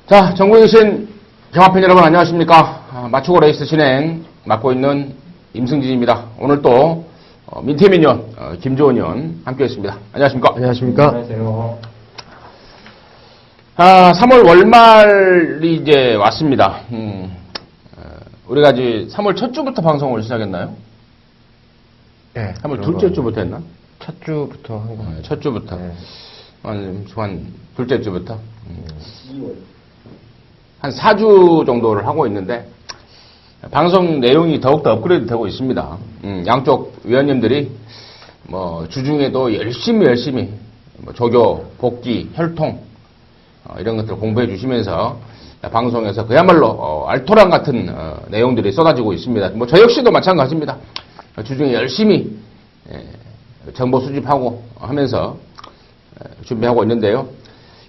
자, 전국에 계신 경합팬 여러분 안녕하십니까? 맞추고 레이스 진행 맡고 있는 임승진입니다. 오늘 또 민태민 의원, 김조은 의원 함께했습니다. 안녕하십니까? 안녕하십니까? 안녕하세요. 3월 월말이 이제 왔습니다. 우리가 이제 3월 첫 주부터 방송을 시작했나요? 네. 3월 둘째 주부터 했나? 첫 주부터 한 거. 첫 주부터. 네. 한 둘째 주부터. 한 4주 정도를 하고 있는데, 방송 내용이 더욱더 업그레이드 되고 있습니다. 양쪽 위원님들이 주중에도 열심히 조교, 복귀, 혈통, 이런 것들을 공부해 주시면서 방송에서 그야말로 알토란 같은 내용들이 쏟아지고 있습니다. 저 역시도 마찬가지입니다. 주중에 열심히 정보 수집하고 하면서 준비하고 있는데요.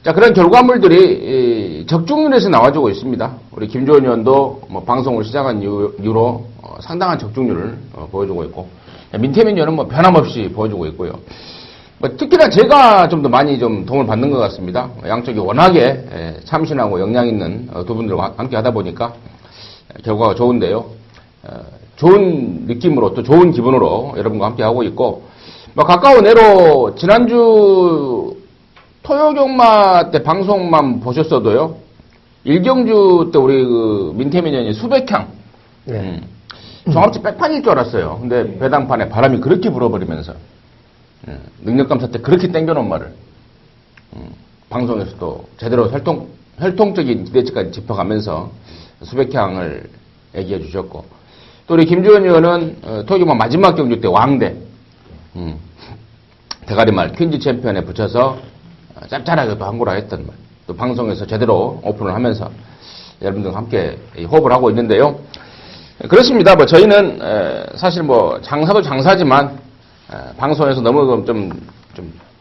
자, 그런 결과물들이 적중률에서 나와주고 있습니다. 우리 김조은 의원도 방송을 시작한 이후로 상당한 적중률을 보여주고 있고, 민태민 의원은 변함없이 보여주고 있고요. 특히나 제가 좀 더 많이 좀 도움을 받는 것 같습니다. 양쪽이 워낙에 참신하고 역량 있는 두 분들과 함께 하다 보니까 결과가 좋은데요. 좋은 느낌으로 또 좋은 기분으로 여러분과 함께 하고 있고, 가까운 애로 지난주 토요경마 때 방송만 보셨어도요, 일경주 때 우리 민태민 의원이 수백향, 종합지 백판일 줄 알았어요. 근데 배당판에 바람이 그렇게 불어버리면서, 능력감사 때 그렇게 땡겨놓은 말을, 방송에서도 제대로 혈통적인 기대치까지 짚어가면서 수백향을 얘기해 주셨고, 또 우리 김조은 의원은 토요경마 마지막 경주 때 왕대, 대가리말 퀸즈 챔피언에 붙여서 짭짤하게 또 항구라 했던 말, 또 방송에서 제대로 오픈을 하면서 여러분들과 함께 호흡을 하고 있는데요. 그렇습니다. 저희는 사실 장사도 장사지만 방송에서 너무 좀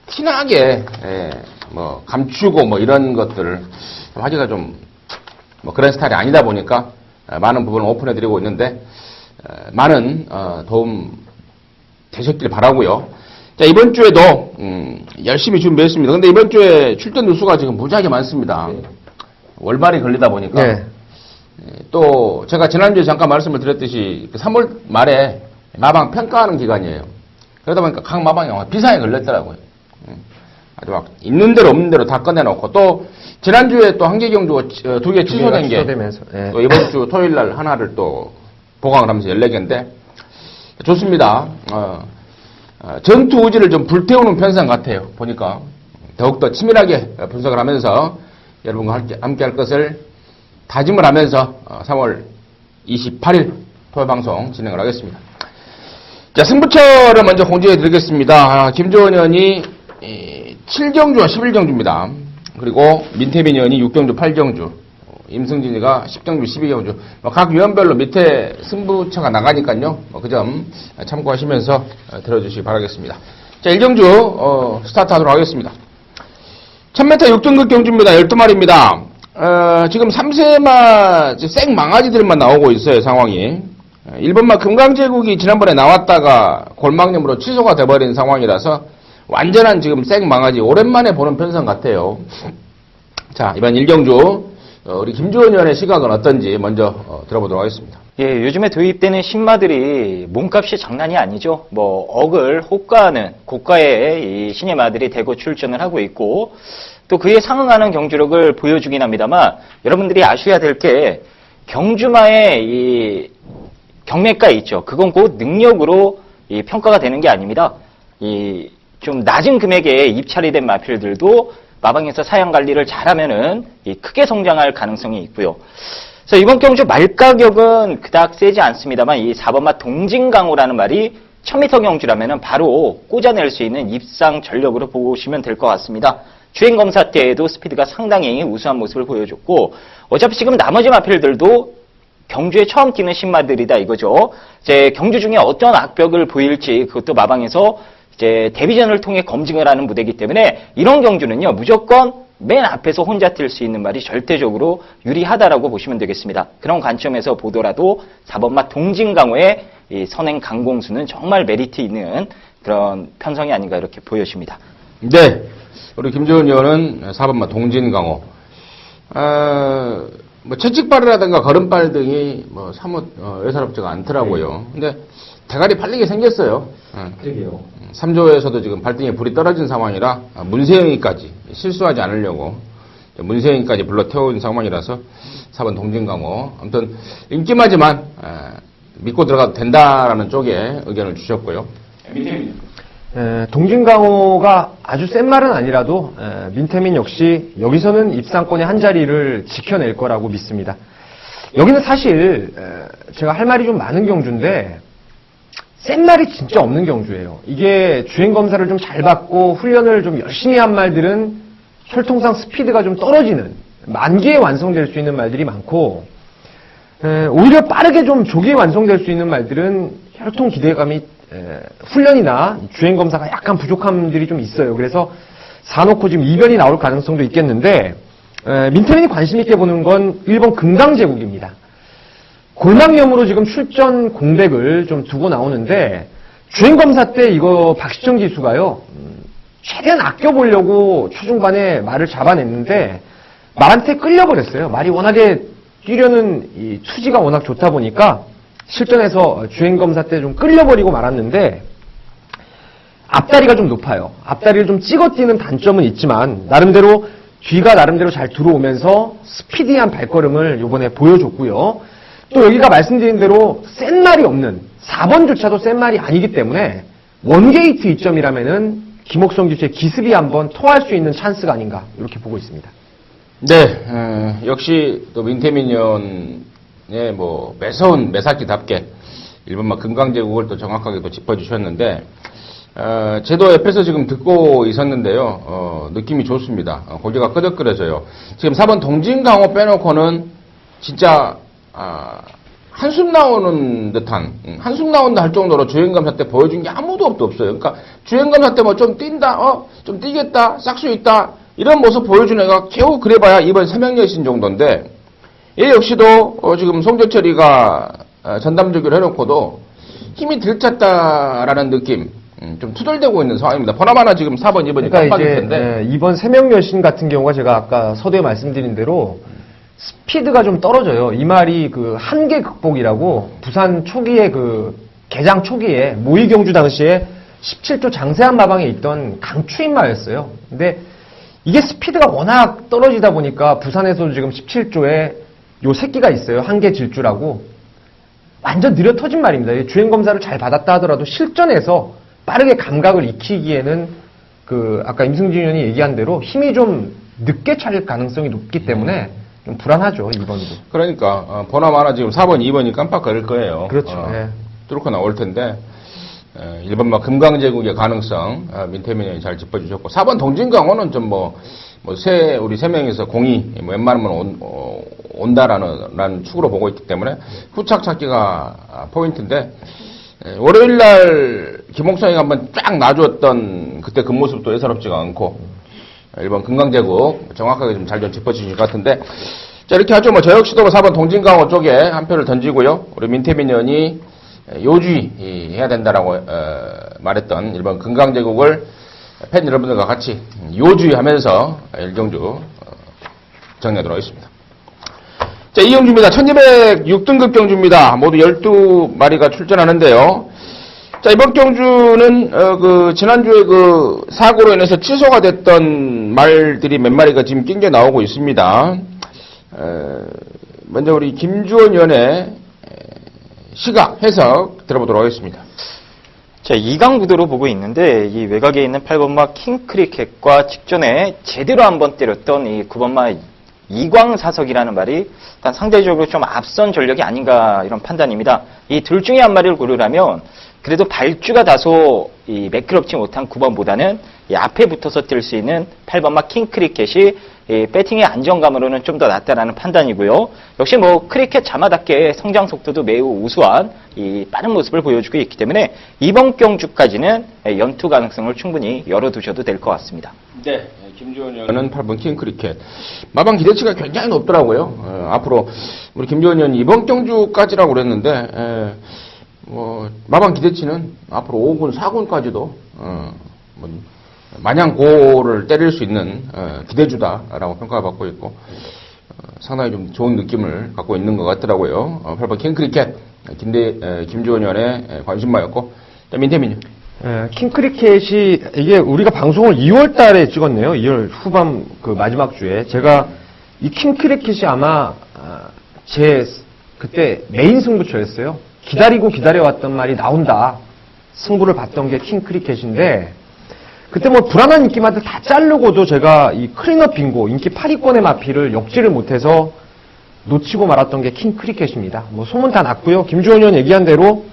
티나게 감추고 이런 것들을 하기가 좀 그런 스타일이 아니다 보니까 많은 부분을 오픈해드리고 있는데 많은 도움 되셨길 바라고요. 자, 이번 주에도 열심히 준비했습니다. 근데 이번 주에 출전 누수가 지금 무지하게 많습니다. 월말이 걸리다 보니까 또 제가 지난주에 잠깐 말씀을 드렸듯이 3월 말에 마방 평가하는 기간이에요. 그러다 보니까 각 마방이 비상에 걸렸더라고요. 아주 있는 대로 없는 대로 다 꺼내놓고, 또 지난주에 또 한계경주가 2개 취소된 게 또 이번 주 토요일 날 하나를 또 보강을 하면서 14개인데 좋습니다. 전투 의지를 좀 불태우는 편성 같아요. 보니까 더욱더 치밀하게 분석을 하면서 여러분과 함께 할 것을 다짐을 하면서 3월 28일 토요 방송 진행을 하겠습니다. 자, 승부처를 먼저 공지해 드리겠습니다. 김조은 의원이 7경주와 11경주입니다. 그리고 민태민 의원이 6경주, 8경주, 임승진이가 10경주, 12경주. 각 위원별로 밑에 승부처가 나가니까요. 그 점 참고하시면서 들어주시기 바라겠습니다. 자, 1경주 스타트하도록 하겠습니다. 1000m 6등급 경주입니다. 12마리입니다. 지금 3세마 생 망아지들만 나오고 있어요. 상황이. 1번마 금강제국이 지난번에 나왔다가 골망염으로 취소가 돼버린 상황이라서 완전한 지금 생 망아지 오랜만에 보는 편성 같아요. 자, 이번 1경주 우리 김조은 의원의 시각은 어떤지 먼저 들어보도록 하겠습니다. 예, 요즘에 도입되는 신마들이 몸값이 장난이 아니죠. 억을 호가하는 고가의 이 신의 마들이 대거 출전을 하고 있고, 또 그에 상응하는 경주력을 보여주긴 합니다만, 여러분들이 아셔야 될 게 경주마의 이 경매가 있죠. 그건 곧 능력으로 이 평가가 되는 게 아닙니다. 이 좀 낮은 금액에 입찰이 된 마필들도 마방에서 사양 관리를 잘하면은 크게 성장할 가능성이 있고요. 그래서 이번 경주 말가격은 그닥 세지 않습니다만, 이 4번마 동진강호라는 말이 1000m 경주라면은 바로 꽂아낼 수 있는 입상 전력으로 보시면 될 것 같습니다. 주행 검사 때에도 스피드가 상당히 우수한 모습을 보여줬고, 어차피 지금 나머지 마필들도 경주에 처음 뛰는 신마들이다 이거죠. 이제 경주 중에 어떤 악벽을 보일지 그것도 마방에서 이제 데뷔전을 통해 검증을 하는 무대이기 때문에 이런 경주는요, 무조건 맨 앞에서 혼자 뛸 수 있는 말이 절대적으로 유리하다라고 보시면 되겠습니다. 그런 관점에서 보더라도 4번마 동진강호의 이 선행 강공수는 정말 메리트 있는 그런 편성이 아닌가 이렇게 보여집니다. 네, 우리 김조은 의원은 4번마 동진강호. 뭐 채찍발이라든가 걸음발 등이 뭐 사뭇 예사롭지가 않더라고요. 근데 대가리 팔리게 생겼어요. 그러게요. 3조에서도 지금 발등에 불이 떨어진 상황이라 문세영이까지 실수하지 않으려고 문세영이까지 불러 태운 상황이라서 4번 동진강호. 아무튼 인기마지만 믿고 들어가도 된다라는 쪽에 의견을 주셨고요. 동진강호가 아주 센 말은 아니라도 민태민 역시 여기서는 입상권의 한 자리를 지켜낼 거라고 믿습니다. 여기는 사실 제가 할 말이 좀 많은 경주인데 센 말이 진짜 없는 경주예요. 이게 주행검사를 좀 잘 받고 훈련을 좀 열심히 한 말들은 혈통상 스피드가 좀 떨어지는 만기에 완성될 수 있는 말들이 많고 오히려 빠르게 좀 조기에 완성될 수 있는 말들은 혈통 기대감이 훈련이나 주행검사가 약간 부족함들이 좀 있어요. 그래서 사놓고 지금 이변이 나올 가능성도 있겠는데 민태민이 관심 있게 보는 건 1번 금강제국입니다. 골망염으로 지금 출전 공백을 좀 두고 나오는데 주행검사 때 이거 박시청 기수가요 최대한 아껴보려고 초중반에 말을 잡아냈는데 말한테 끌려버렸어요. 말이 워낙에 뛰려는 이 투지가 워낙 좋다 보니까 실전에서 주행검사 때 좀 끌려버리고 말았는데 앞다리가 좀 높아요. 앞다리를 좀 찍어 뛰는 단점은 있지만 나름대로 뒤가 나름대로 잘 들어오면서 스피디한 발걸음을 이번에 보여줬고요. 또 여기가 말씀드린 대로 센 말이 없는 4번조차도 센 말이 아니기 때문에 원게이트 이점이라면은 김옥성 기수의 기습이 한번 통할 수 있는 찬스가 아닌가 이렇게 보고 있습니다. 네, 역시 또 민태민 의원의 뭐 매서운 매사기답게 1번마 금강제국을 또 정확하게 또 짚어주셨는데 제도 옆에서 지금 듣고 있었는데요. 느낌이 좋습니다. 고개가 끄덕거려져요. 지금 4번 동진강호 빼놓고는 진짜 한숨 나오는 듯한 한숨 나온다 할 정도로 주행검사 때 보여준 게 아무도 없어요. 그러니까 주행검사 때 뭐 좀 뛴다, 좀 뛰겠다, 싹수 있다 이런 모습 보여준 애가 겨우 그래봐야 이번 삼양여신 정도인데 얘 역시도 지금 송재철이가 전담주기를 해놓고도 힘이 들쳤다라는 느낌 좀 투덜대고 있는 상황입니다. 보나마나 지금 4번, 2번이 그러니까 깜빡일 이제 텐데 이번 세명여신 같은 경우가 제가 아까 서두에 말씀드린 대로 스피드가 좀 떨어져요. 이 말이 그 한계 극복이라고 부산 초기에 그 개장 초기에 모의 경주 당시에 17조 장세한 마방에 있던 강추인마였어요. 근데 이게 스피드가 워낙 떨어지다 보니까 부산에서도 지금 17조에 요 새끼가 있어요. 한계 질주라고. 완전 느려 터진 말입니다. 주행검사를 잘 받았다 하더라도 실전에서 빠르게 감각을 익히기에는 그 아까 임승진 의원이 얘기한 대로 힘이 좀 늦게 차릴 가능성이 높기 때문에 좀 불안하죠, 2번도. 그러니까 보나마나 지금 4번, 2번이 깜빡거릴 거예요. 그렇죠. 예. 뚫고 나올 텐데 1번마 금강제국의 가능성 민태민 의원이 잘 짚어주셨고 4번 동진강호는 좀 우리 세 명에서 공이 웬만하면 온다라는 축으로 보고 있기 때문에 후착 찾기가 포인트인데 월요일날 김옥성이가 한번 쫙 놔주었던 그때 그 모습도 예사롭지가 않고 1번 금강제국 정확하게 좀 잘 좀 짚어주실 것 같은데 자 이렇게 하죠. 저 역시도 4번 동진강호 쪽에 한 표를 던지고요. 우리 민태민 의원이 요주의해야 된다라고 말했던 1번 금강제국을 팬 여러분들과 같이 요주의하면서 1경주 정리하도록 하겠습니다. 자, 이 경주입니다. 1206등급 경주입니다. 모두 12마리가 출전하는데요. 자, 이번 경주는 지난주에 그 사고로 인해서 취소가 됐던 말들이 몇 마리가 지금 낑겨 나오고 있습니다. 먼저 우리 김주원 의원의 시각, 해석 들어보도록 하겠습니다. 자, 2강 구도로 보고 있는데 이 외곽에 있는 8번마 킹크리켓과 직전에 제대로 한번 때렸던 이 9번마 이광사석이라는 말이 일단 상대적으로 좀 앞선 전력이 아닌가 이런 판단입니다. 이 둘 중에 한 마리를 고르라면 그래도 발주가 다소 매끄럽지 못한 9번보다는 이 앞에 붙어서 뛸 수 있는 8번마 킹크리켓이 이 배팅의 안정감으로는 좀 더 낫다라는 판단이고요. 역시 크리켓 자마답게 성장 속도도 매우 우수한 이 빠른 모습을 보여주고 있기 때문에 이번 경주까지는 연투 가능성을 충분히 열어두셔도 될 것 같습니다. 네, 김주원 의원은 8번 킹크리켓. 마방 기대치가 굉장히 높더라고요. 앞으로 우리 김주원 의원이 이번 경주까지라고 그랬는데 마방 기대치는 앞으로 5군, 4군까지도 마냥 고를 때릴 수 있는 기대주다라고 평가를 받고 있고 상당히 좀 좋은 느낌을 갖고 있는 것 같더라고요. 8번 킹크리켓 김주원 의원의 관심마였고 민태민요. 킹크리켓이 이게 우리가 방송을 2월 달에 찍었네요. 2월 후반 그 마지막 주에 제가 이 킹크리켓이 아마 제 그때 메인 승부처였어요. 기다리고 기다려왔던 말이 나온다. 승부를 봤던 게 킹크리켓인데 그때 뭐 불안한 인기마들 다 자르고도 제가 이 클린업 빙고 인기 8위권의 마피를 역지를 못해서 놓치고 말았던 게 킹크리켓입니다. 뭐 소문 다 났고요. 김주원 의원 얘기한 대로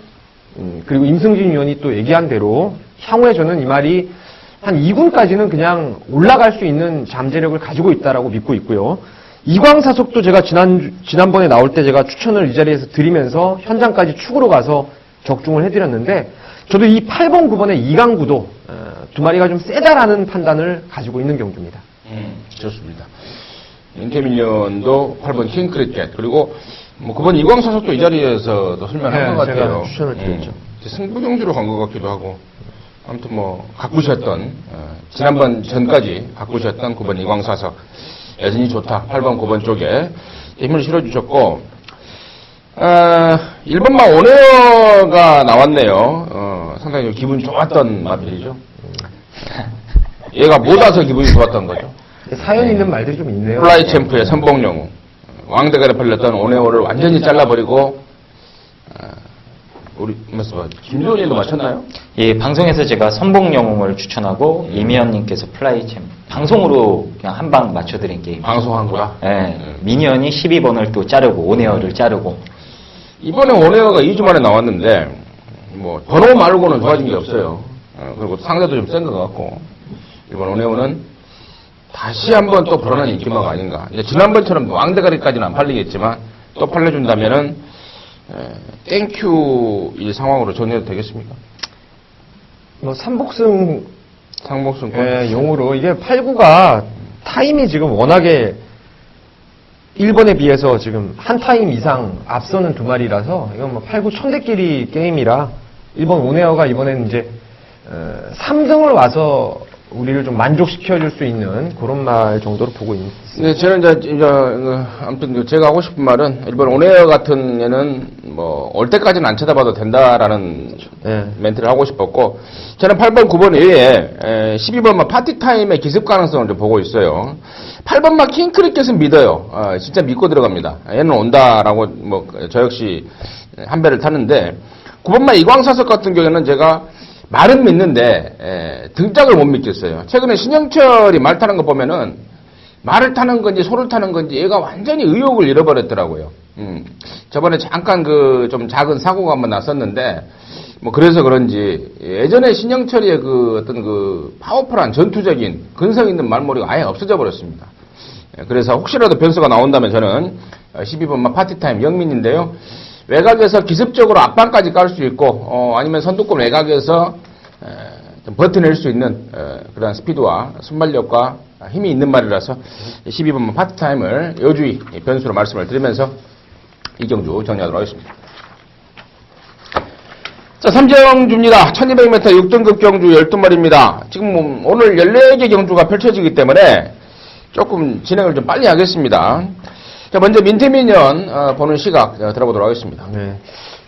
그리고 임승진 의원이 또 얘기한 대로 향후에 저는 이 말이 한 2군까지는 그냥 올라갈 수 있는 잠재력을 가지고 있다라고 믿고 있고요. 이광사석도 제가 지난번에 나올 때 제가 추천을 이 자리에서 드리면서 현장까지 축으로 가서 적중을 해드렸는데 저도 이 8번, 9번의 이강구도 두 마리가 좀 세다라는 판단을 가지고 있는 경주입니다. 좋습니다. 임태민 의원도 8번 킹크리켓 그리고 뭐 9번 이광사석도 이 자리에서도 설명한 것 같아요. 제가 추천을 드렸죠. 승부 경주로 간 것 같기도 하고 아무튼 뭐 가꾸셨던 지난번 전까지 가꾸셨던 9번 이광사석 여전히 좋다. 8번 9번 쪽에 힘을 실어주셨고 1번만 오네어가 나왔네요. 상당히 기분 좋았던 마필이죠. 얘가 못 와서 기분이 좋았던 거죠. 사연 있는 말들이 좀 있네요. 플라이 챔프의 선봉영웅 왕대가리 팔렸던 오네오를 완전히 잘라버리고 우리 김주원 의원도 맞췄나요? 예, 방송에서 제가 선봉영웅을 추천하고 이미연님께서 플라이챔 방송으로 그냥 한 방 맞춰드린 게임. 방송한 거야? 예, 미니언이 12번을 또 자르고 오네어를 자르고. 이번에 오네어가 2주 만에 나왔는데 뭐 번호 말고는 좋아진 게 없어요. 그리고 상대도 좀 센 것 같고 이번 오네오는 다시 한번 또 불안한 인기마가 아닌가. 이제 지난번처럼 왕대가리까지는 안 팔리겠지만 또 팔려준다면은 땡큐 이 상황으로 전해도 되겠습니까? 뭐 삼복승 상복승권. 용으로 이게 8구가 타임이 지금 워낙에 1번에 비해서 지금 한 타임 이상 앞서는 두 마리라서 이건 뭐 8구 천대끼리 게임이라 1번 오네어가 이번에는 이제 3등을 와서 우리를 좀 만족시켜줄 수 있는 그런 말 정도로 보고 있습니다. 네, 저는 이제 아무튼 제가 하고 싶은 말은 일본 오네어 같은 애는 뭐 올 때까지는 안 쳐다봐도 된다라는 멘트를 하고 싶었고 저는 8번, 9번 외에 12번만 파티타임의 기습 가능성을 좀 보고 있어요. 8번만 킹크리켓은 믿어요. 진짜 믿고 들어갑니다. 얘는 온다라고 뭐 저 역시 한 배를 탔는데 9번만 이광사석 같은 경우에는 제가 말은 믿는데 등짝을 못 믿겠어요. 최근에 신영철이 말 타는 거 보면은 말을 타는 건지 소를 타는 건지 얘가 완전히 의욕을 잃어버렸더라고요. 저번에 잠깐 그 좀 작은 사고가 한번 났었는데 뭐 그래서 그런지 예전에 신영철이의 그 어떤 그 파워풀한 전투적인 근성 있는 말머리가 아예 없어져 버렸습니다. 그래서 혹시라도 변수가 나온다면 저는 12번만 파티타임 영민인데요. 외곽에서 기습적으로 앞방까지 깔 수 있고 아니면 선두권 외곽에서 좀 버텨낼 수 있는 그런 스피드와 순발력과 힘이 있는 말이라서 12번만 파티타임을 여주의 변수로 말씀을 드리면서 이 경주 정리하도록 하겠습니다. 자, 3정주입니다. 1200m 6등급 경주 12마리입니다. 지금 오늘 14개 경주가 펼쳐지기 때문에 조금 진행을 좀 빨리 하겠습니다. 자, 먼저 민태민 의원 보는 시각 들어보도록 하겠습니다. 네.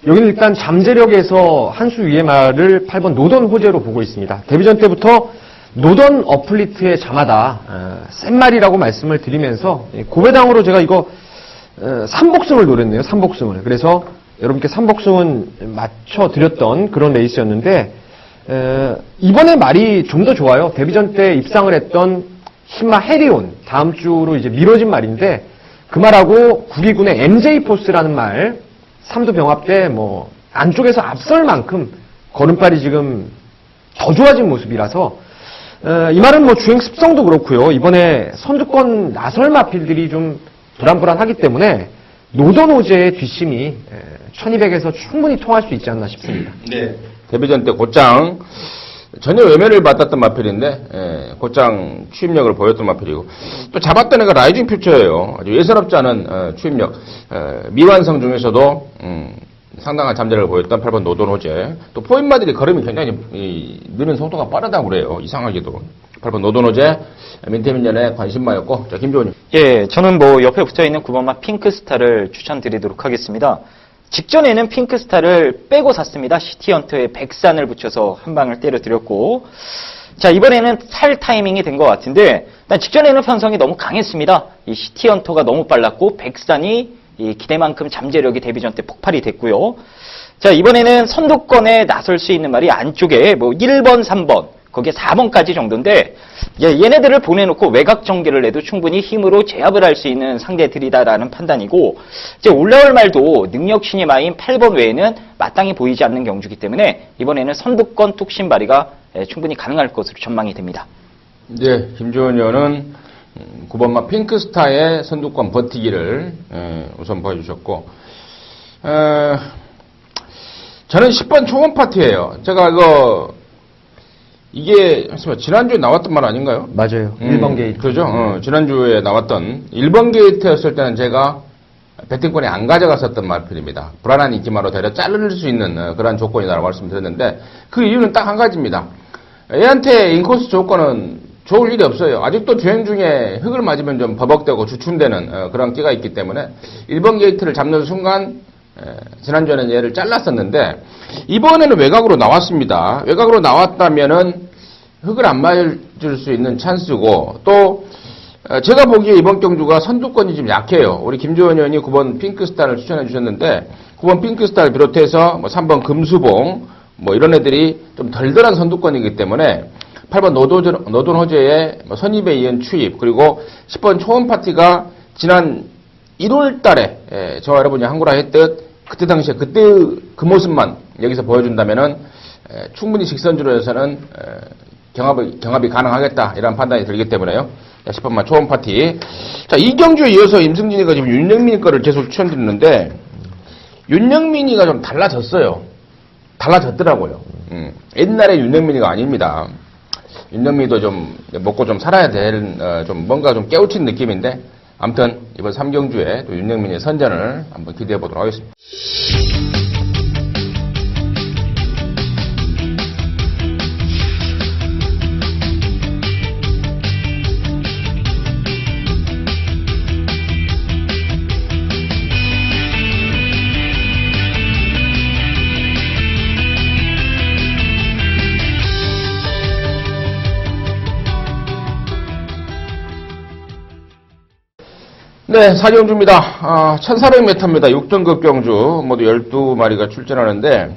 여기는 일단 잠재력에서 한 수 위의 말을 8번 노던 호재로 보고 있습니다. 데뷔전 때부터 노던 어플리트의 자마다 센 말이라고 말씀을 드리면서 고배당으로 제가 이거 3복승을 노렸네요. 3복승을. 그래서 여러분께 3복승은 맞춰드렸던 그런 레이스였는데 이번에 말이 좀 더 좋아요. 데뷔전 때 입상을 했던 신마 해리온 다음 주로 이제 미뤄진 말인데 그 말하고 구기군의 MJ포스라는 말 3두 병합 때 뭐 안쪽에서 앞설 만큼 걸음발이 지금 더 좋아진 모습이라서 이 말은 뭐 주행 습성도 그렇고요. 이번에 선두권 나설 마필들이 좀 불안불안하기 때문에 노던 호재의 뒷심이 1200에서 충분히 통할 수 있지 않나 싶습니다. 네. 데뷔전 때 곧장 전혀 외면을 받았던 마필인데 곧장 추임력을 보였던 마필이고 또 잡았던 애가 라이징 퓨처예요. 아주 예사롭지 않은 추임력. 미완성 중에서도 상당한 잠재력을 보였던 8번 노던 호재. 또 포인마들이 걸음이 굉장히 느는 속도가 빠르다고 그래요. 이상하게도 8번 노돈호재 민태민연의 관심마였고, 자, 김조원님. 예, 저는 뭐 옆에 붙어있는 9번마 핑크스타를 추천드리도록 하겠습니다. 직전에는 핑크스타를 빼고 샀습니다. 시티헌터에 백산을 붙여서 한 방을 때려드렸고, 자, 이번에는 살 타이밍이 된 것 같은데, 일단 직전에는 편성이 너무 강했습니다. 이 시티헌터가 너무 빨랐고, 백산이 이 기대만큼 잠재력이 데뷔전 때 폭발이 됐고요. 자, 이번에는 선두권에 나설 수 있는 말이 안쪽에 뭐 1번, 3번, 거기에 4번까지 정도인데, 얘네들을 보내놓고 외곽 전개를 해도 충분히 힘으로 제압을 할 수 있는 상대들이다라는 판단이고, 이제 올라올 말도 능력 신예마인 8번 외에는 마땅히 보이지 않는 경주기 때문에 이번에는 선두권 뚝심 발휘가 충분히 가능할 것으로 전망이 됩니다. 네, 김조원 의원은 9번마 핑크스타의 선두권 버티기를 우선 보여주셨고, 저는 10번 초원 파티예요. 제가 이게 지난주에 나왔던 말 아닌가요? 맞아요. 1번 게이트. 그죠? 지난주에 나왔던 1번 게이트였을 때는 제가 배팅권에 안 가져갔었던 말편입니다. 불안한 인기마로 되려 자를 수 있는 그런 조건이라고 말씀드렸는데, 그 이유는 딱 한 가지입니다. 얘한테 인코스 조건은 좋을 일이 없어요. 아직도 주행 중에 흙을 맞으면 좀 버벅대고 주춤되는 그런 끼가 있기 때문에 1번 게이트를 잡는 순간 지난주에는 얘를 잘랐었는데, 이번에는 외곽으로 나왔습니다. 외곽으로 나왔다면은 흙을 안 맞을 수 있는 찬스고, 또 제가 보기에 이번 경주가 선두권이 좀 약해요. 우리 김조원 의원이 9번 핑크스타를 추천해 주셨는데, 9번 핑크스타를 비롯해서 뭐 3번 금수봉 뭐 이런 애들이 좀 덜덜한 선두권이기 때문에 8번 노돈호재의 선입에 이은 추입, 그리고 10번 초원파티가 지난 1월 달에 저와 여러분이 한구라 했듯 그때 당시에 그때의 그 모습만 여기서 보여준다면은 충분히 직선주로 해서는 경합이 가능하겠다, 이런 판단이 들기 때문에요. 10번만 초원파티. 자, 이 경주에 이어서 임승진이가 지금 윤영민 거를 계속 추천드리는데, 윤영민이가 좀 달라졌어요. 달라졌더라고요. 옛날에 윤영민이가 아닙니다. 윤영민이도 좀 먹고 좀 살아야 될, 좀 뭔가 좀 깨우친 느낌인데, 아무튼 이번 3경주에 또 윤영민의 선전을 한번 기대해 보도록 하겠습니다. 네, 4경주입니다. 1400m입니다. 6등급 경주, 모두 12마리가 출전하는데,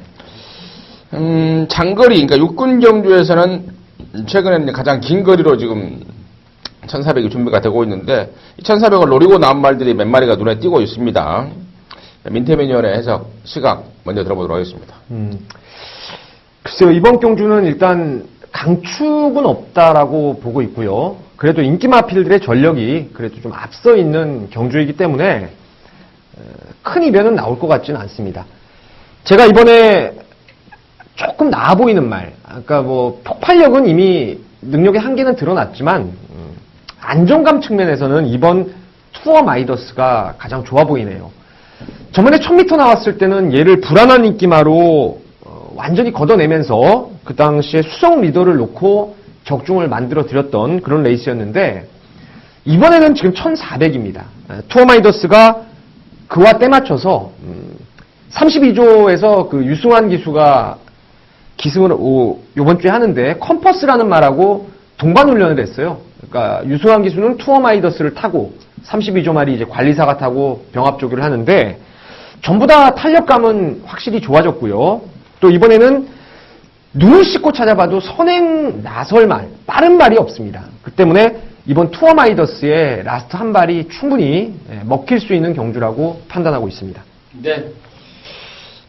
장거리, 그러니까 육군 경주에서는 최근에는 가장 긴 거리로 지금 1400이 준비가 되고 있는데, 이 1400을 노리고 나온 말들이 몇 마리가 눈에 띄고 있습니다. 민태민 의원의 해석, 시각 먼저 들어보도록 하겠습니다. 글쎄요, 이번 경주는 일단 강축은 없다라고 보고 있고요. 그래도 인기마필들의 전력이 그래도 좀 앞서 있는 경주이기 때문에 큰 이변은 나올 것 같지는 않습니다. 제가 이번에 조금 나아 보이는 말, 아까 뭐 폭발력은 이미 능력의 한계는 드러났지만 안정감 측면에서는 이번 투어 마이더스가 가장 좋아 보이네요. 저번에 1000m 나왔을 때는 얘를 불안한 인기마로 완전히 걷어내면서 그 당시에 수성 리더를 놓고 적중을 만들어 드렸던 그런 레이스였는데, 이번에는 지금 1400입니다. 투어 마이더스가 그와 때 맞춰서 32조에서 그 유승환 기수가 기승을 요번 주에 하는데 컴퍼스라는 말하고 동반 훈련을 했어요. 그러니까 유승환 기수는 투어 마이더스를 타고 32조 말이 이제 관리사가 타고 병합 조교를 하는데, 전부 다 탄력감은 확실히 좋아졌고요. 또 이번에는 눈을 씻고 찾아봐도 선행 나설 말, 빠른 말이 없습니다. 그 때문에 이번 투어 마이더스의 라스트 한 발이 충분히 먹힐 수 있는 경주라고 판단하고 있습니다. 네.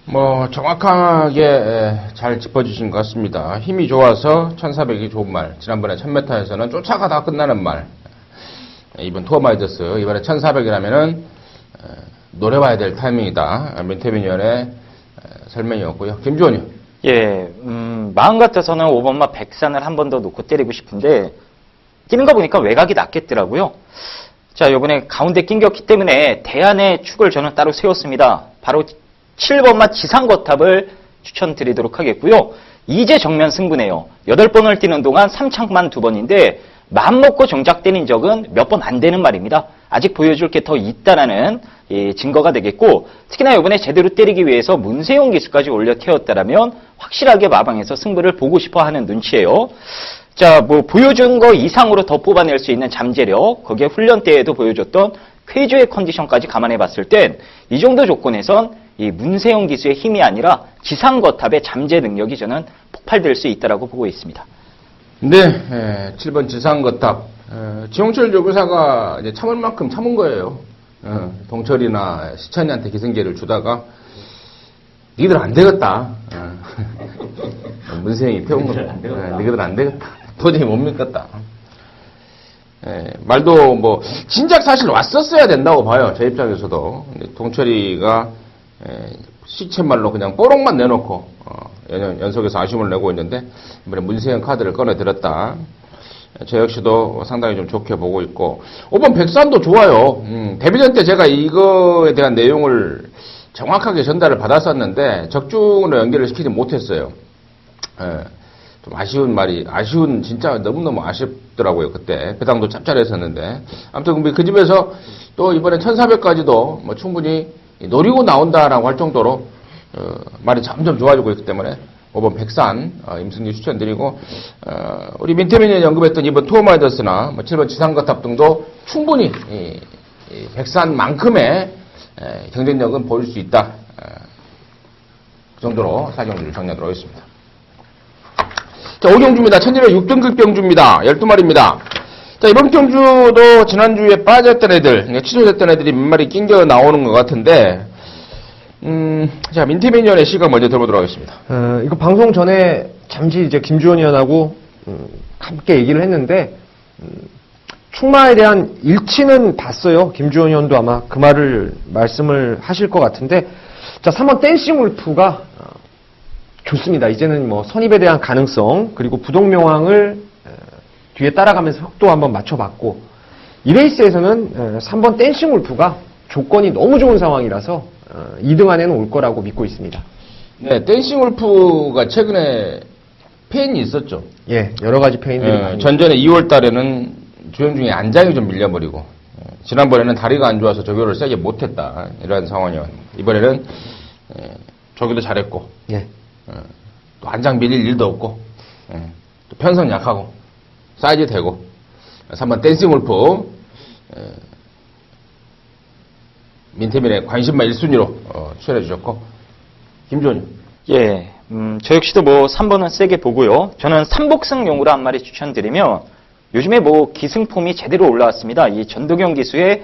뭐 정확하게 잘 짚어주신 것 같습니다. 힘이 좋아서 1400이 좋은 말, 지난번에 1000m에서는 쫓아가다 끝나는 말, 이번 투어 마이더스 이번에 1400이라면은 노려봐야 될 타이밍이다. 민태민 의원의 설명이었고요. 김주원 의원. 예, 마음 같아서는 5번마 백산을 한 번 더 놓고 때리고 싶은데, 뛰는 거 보니까 외곽이 낫겠더라고요. 자, 요번에 가운데 낑겼기 때문에 대안의 축을 저는 따로 세웠습니다. 바로 7번마 지상거탑을 추천드리도록 하겠고요. 이제 정면 승부네요. 8번을 뛰는 동안 3착만 2번인데 마음먹고 정작 때린 적은 몇 번 안 되는 말입니다. 아직 보여줄 게 더 있다라는 증거가 되겠고, 특히나 이번에 제대로 때리기 위해서 문세용 기수까지 올려 태웠다라면 확실하게 마방에서 승부를 보고 싶어 하는 눈치예요. 자, 뭐 보여준 거 이상으로 더 뽑아낼 수 있는 잠재력, 거기에 훈련 때에도 보여줬던 쾌주의 컨디션까지 감안해 봤을 땐 이 정도 조건에선 이 문세용 기수의 힘이 아니라 지상거탑의 잠재 능력이 저는 폭발될 수 있다라고 보고 있습니다. 네, 7번 지상거탑. 지용철 조교사가 이제 참을 만큼 참은 거예요. 동철이나 시천이한테 기승계를 주다가 니들 안 되겠다. 문세영이 태운 거다. 니들 안 되겠다. 도저히 못 믿겠다. 말도 뭐 진작 사실 왔었어야 된다고 봐요. 제 입장에서도. 동철이가 시체말로 그냥 뽀록만 내놓고 연속해서 아쉬움을 내고 있는데 이번에 문세영 카드를 꺼내들었다. 저 역시도 상당히 좀 좋게 보고 있고 5번 백산도 좋아요. 데뷔전 때 제가 이거에 대한 내용을 정확하게 전달을 받았었는데 적중으로 연결을 시키지 못했어요. 좀 아쉬운 진짜 너무너무 아쉽더라고요. 그때 배당도 짭짤했었는데 아무튼 그 집에서 또 이번에 1400까지도 뭐 충분히 노리고 나온다라고 할 정도로 말이 점점 좋아지고 있기 때문에 5번 백산 임승기 추천드리고 우리 민태민이 언급했던 이번 투어마이더스나 7번 지상거탑 등도 충분히 이 백산만큼의 경쟁력은 보일 수 있다. 그 정도로 사경주를 정리하도록 하겠습니다. 자, 5경주입니다. 1206등급 경주입니다. 12마리입니다. 자, 이번 경주도 지난주에 빠졌던 애들, 취소됐던 애들이 몇 마리 낑겨 나오는 것 같은데, 자, 민태민위원의 시각 먼저 들어보도록 하겠습니다. 이거 방송 전에 잠시 이제 김주원 의원하고 함께 얘기를 했는데, 충마에 대한 일치는 봤어요. 김주원 의원도 아마 그 말씀을 하실 것 같은데, 자, 3번 댄싱 울프가 좋습니다. 이제는 뭐 선입에 대한 가능성, 그리고 부동명왕을 뒤에 따라가면서 속도 한번 맞춰봤고, 이 레이스에서는 3번 댄싱 울프가 조건이 너무 좋은 상황이라서 2등 안에는 올 거라고 믿고 있습니다. 네, 댄싱 울프가 최근에 페인이 있었죠. 예, 여러 가지 페인들이 많이. 전전에 2월 달에는 주행 중에 안장이 좀 밀려버리고, 지난번에는 다리가 안 좋아서 조교를 세게 못했다. 이런 상황이었는데, 이번에는 조교도 잘했고, 예. 또 안장 밀릴 일도 없고, 또 편성 약하고, 사이즈 되고, 3번 댄싱 울프, 민태민의 관심만 1순위로 추천해 주셨고, 김주원님. 예, 저 역시도 뭐 3번은 세게 보고요. 저는 삼복승용으로 한 마리 추천드리면 요즘에 뭐 기승폼이 제대로 올라왔습니다. 이 전도경 기수의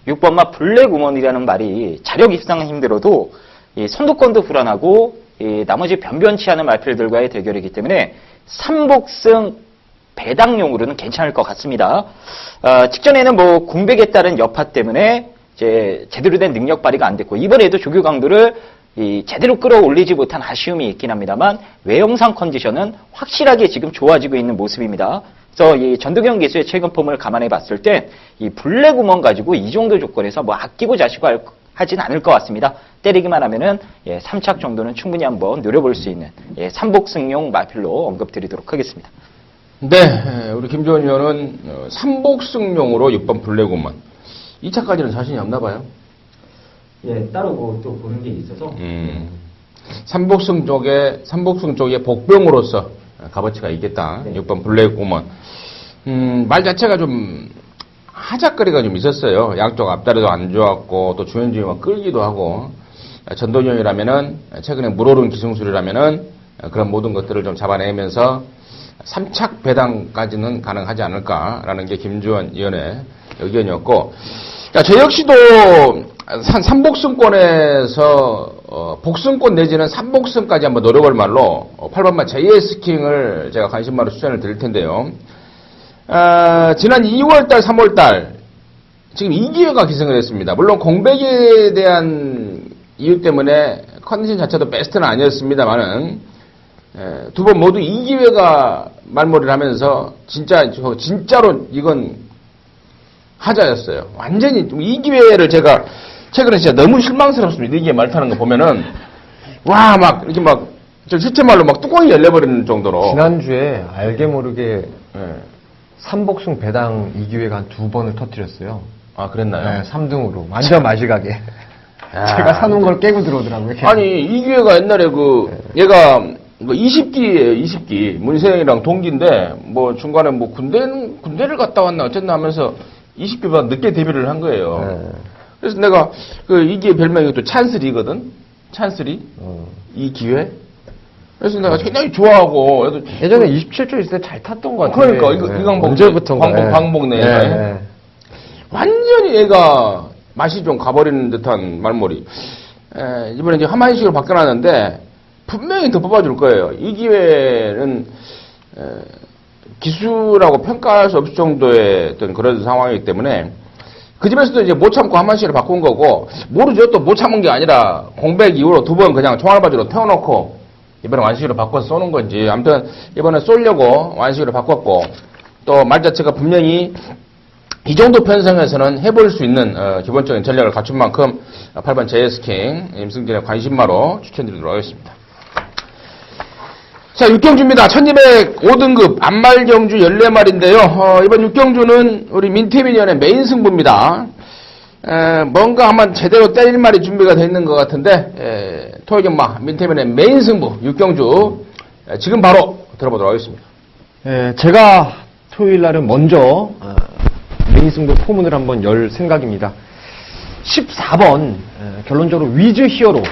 6번마 블랙우먼이라는 말이 자력 입상은 힘들어도 이 선두권도 불안하고 이 나머지 변변치 않은 말필들과의 대결이기 때문에 삼복승 배당용으로는 괜찮을 것 같습니다. 직전에는 뭐 공백에 따른 여파 때문에 이제 제대로 된 능력 발휘가 안 됐고 이번에도 조교 강도를 제대로 끌어올리지 못한 아쉬움이 있긴 합니다만 외형상 컨디션은 확실하게 지금 좋아지고 있는 모습입니다. 그래서 이 전도경 기수의 최근 폼을 감안해 봤을 때 이 블랙우먼 가지고 이 정도 조건에서 뭐 아끼고 자시고 하진 않을 것 같습니다. 때리기만 하면은 3착 정도는 충분히 한번 노려볼 수 있는 삼복승용 마필로 언급드리도록 하겠습니다. 네, 우리 김주원 의원은 삼복승용으로 6번 블랙우먼. 2차까지는 자신이 없나 봐요. 예, 따로 뭐 또 보는 게 있어서. 삼복승 쪽에 복병으로서 값어치가 있겠다. 네. 6번 블랙우먼. 말 자체가 좀 하작거리가 좀 있었어요. 양쪽 앞다리도 안 좋았고 또 주행중에 끌기도 하고 전도형이라면은 최근에 물오른 기승술이라면은 그런 모든 것들을 좀 잡아내면서 3착 배당까지는 가능하지 않을까라는 게 김주원 의원의 의견이었고, 저 역시도 삼복승권에서 복승권 내지는 삼복승까지 한번 노려볼 말로 8번마 JS킹을 제가 관심마로 추천을 드릴 텐데요. 지난 2월달, 3월달 지금 2기회가 기승을 했습니다. 물론 공백에 대한 이유 때문에 컨디션 자체도 베스트는 아니었습니다만은 두 번 모두 2기회가 말몰이를 하면서 진짜로 이건 하자였어요. 완전히 2기회를 제가 최근에 진짜 너무 실망스럽습니다. 2기회 말 타는 거 보면은 와 막 이렇게 막 저 실제 말로 막 뚜껑이 열려버리는 정도로. 지난주에 알게 모르게 예. 삼복승 배당 2기회가 한 2번을 터뜨렸어요. 아, 그랬나요? 네, 3등으로. 완전 마지막에. 야. 제가 사놓은 걸 깨고 들어오더라고요. 아니, 이기회가 옛날에 얘가 20기예요, 20기. 문세영이랑 동기인데, 뭐 중간에 뭐 군대를 갔다 왔나 어쨌나 하면서 20기보다 늦게 데뷔를 한 거예요. 네. 그래서 내가 이기회 별명이 또 찬스리거든? 찬스리? 이 기회? 그래서 내가 굉장히 좋아하고, 예전에 27조 있을 때 잘 탔던 것 같아요. 그러니까, 이강복. 언제부턴가. 광복 내에. 네. 완전히 얘가 맛이 좀 가버리는 듯한 말머리. 이번에 이제 하만식으로 바뀌어놨는데, 분명히 더 뽑아줄 거예요. 이 기회는, 기수라고 평가할 수 없을 정도의 어떤 그런 상황이기 때문에, 그 집에서도 이제 못 참고 하만식으로 바꾼 거고, 모르죠. 또 못 참은 게 아니라, 공백 이후로 2번 그냥 총알바지로 태워놓고, 이번에 완식으로 바꿔서 쏘는 건지, 아무튼 이번에 쏘려고 완식으로 바꿨고, 또 말 자체가 분명히 이 정도 편성에서는 해볼 수 있는 기본적인 전략을 갖춘 만큼 8번 JS킹 임승진의 관심마로 추천드리도록 하겠습니다. 자, 6경주입니다. 1205등급 안말경주 14마리인데요. 이번 6경주는 우리 민태민 위원의 메인 승부입니다. 뭔가 한번 제대로 때릴 말이 준비가 되어 있는 것 같은데, 토요경마 민태민의 메인 승부 6경주 지금 바로 들어보도록 하겠습니다. 제가 토요일 날은 먼저 메인 승부 포문을 한번 열 생각입니다. 14번 결론적으로 위즈 히어로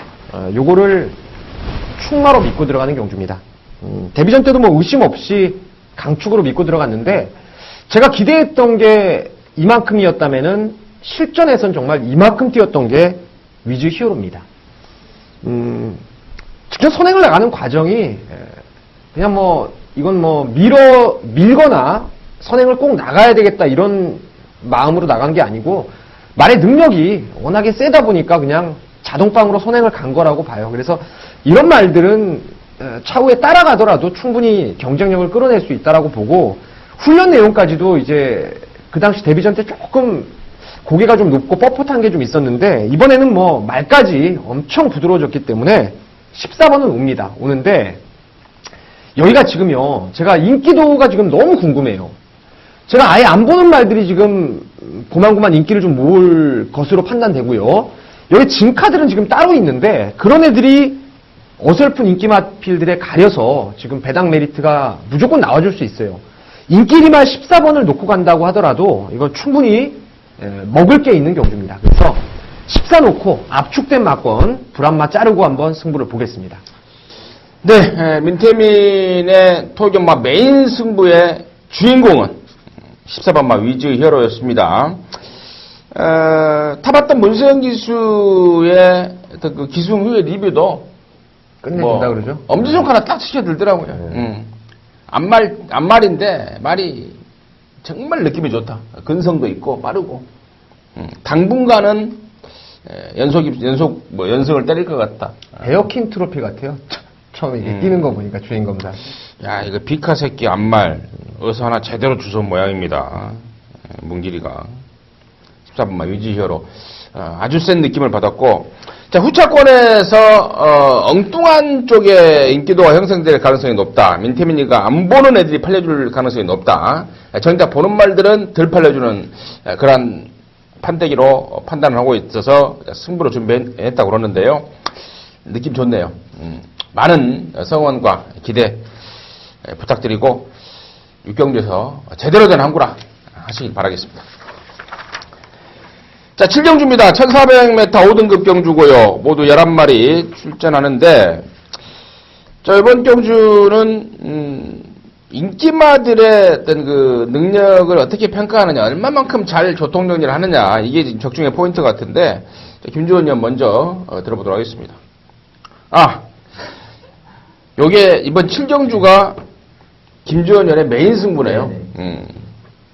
요거를 충마로 믿고 들어가는 경주입니다. 데뷔전 때도 뭐 의심 없이 강축으로 믿고 들어갔는데 제가 기대했던 게 이만큼이었다면은 실전에선 정말 이만큼 뛰었던 게 위즈 히어로입니다. 직접 선행을 나가는 과정이 그냥 뭐 이건 뭐 밀거나 선행을 꼭 나가야 되겠다 이런 마음으로 나간 게 아니고 말의 능력이 워낙에 세다 보니까 그냥 자동방으로 선행을 간 거라고 봐요. 그래서 이런 말들은 차후에 따라가더라도 충분히 경쟁력을 끌어낼 수 있다라고 보고 훈련 내용까지도 이제 그 당시 데뷔전 때 조금 고개가 좀 높고 뻣뻣한 게 좀 있었는데 이번에는 뭐 말까지 엄청 부드러워졌기 때문에 14번은 옵니다. 오는데 여기가 지금요. 제가 인기도가 지금 너무 궁금해요. 제가 아예 안 보는 말들이 지금 고만고만 인기를 좀 모을 것으로 판단되고요. 여기 진카들은 지금 따로 있는데 그런 애들이 어설픈 인기 마필들에 가려서 지금 배당 메리트가 무조건 나와줄 수 있어요. 인기리만 14번을 놓고 간다고 하더라도 이거 충분히 먹을 게 있는 경주입니다. 그래서 14 놓고 압축된 막권 불안마 자르고 한번 승부를 보겠습니다. 네, 민태민의 토경마 메인 승부의 주인공은 14번마 위즈 히어로였습니다. 타봤던 문세영 기수의 어떤 그 기승 후의 리뷰도 끝내준다 그러죠? 엄지손가락 딱 치켜들더라고요. 안말인데 말이 정말 느낌이 좋다. 근성도 있고 빠르고 당분간은 연속을 때릴 것 같다. 베어킹 트로피 같아요. 처음에 이게 뛰는 거 보니까 주인검사. 야, 이거 비카 새끼 안말 어서 하나 제대로 주워 모양입니다. 문길이가 14번마 위즈 히어로 아주 센 느낌을 받았고, 자, 후차권에서 엉뚱한 쪽에 인기도가 형성될 가능성이 높다. 민태민이가 안 보는 애들이 팔려줄 가능성이 높다. 정작 보는 말들은 덜 팔려주는 그런 판때기로 판단을 하고 있어서 승부로 준비했다고 그러는데요. 느낌 좋네요. 많은 성원과 기대 부탁드리고 6경주에서 제대로 된 항구라 하시길 바라겠습니다. 자, 7경주입니다. 1400m 5등급 경주고요. 모두 11마리 출전하는데, 자, 이번 경주는 인기마들의 어떤 그 능력을 어떻게 평가하느냐, 얼마만큼 잘 교통정리를 하느냐, 이게 지금 적중의 포인트 같은데, 자, 김주원 의원 먼저 들어보도록 하겠습니다. 요게 이번 7경주가 김주원 의원의 메인 승부네요.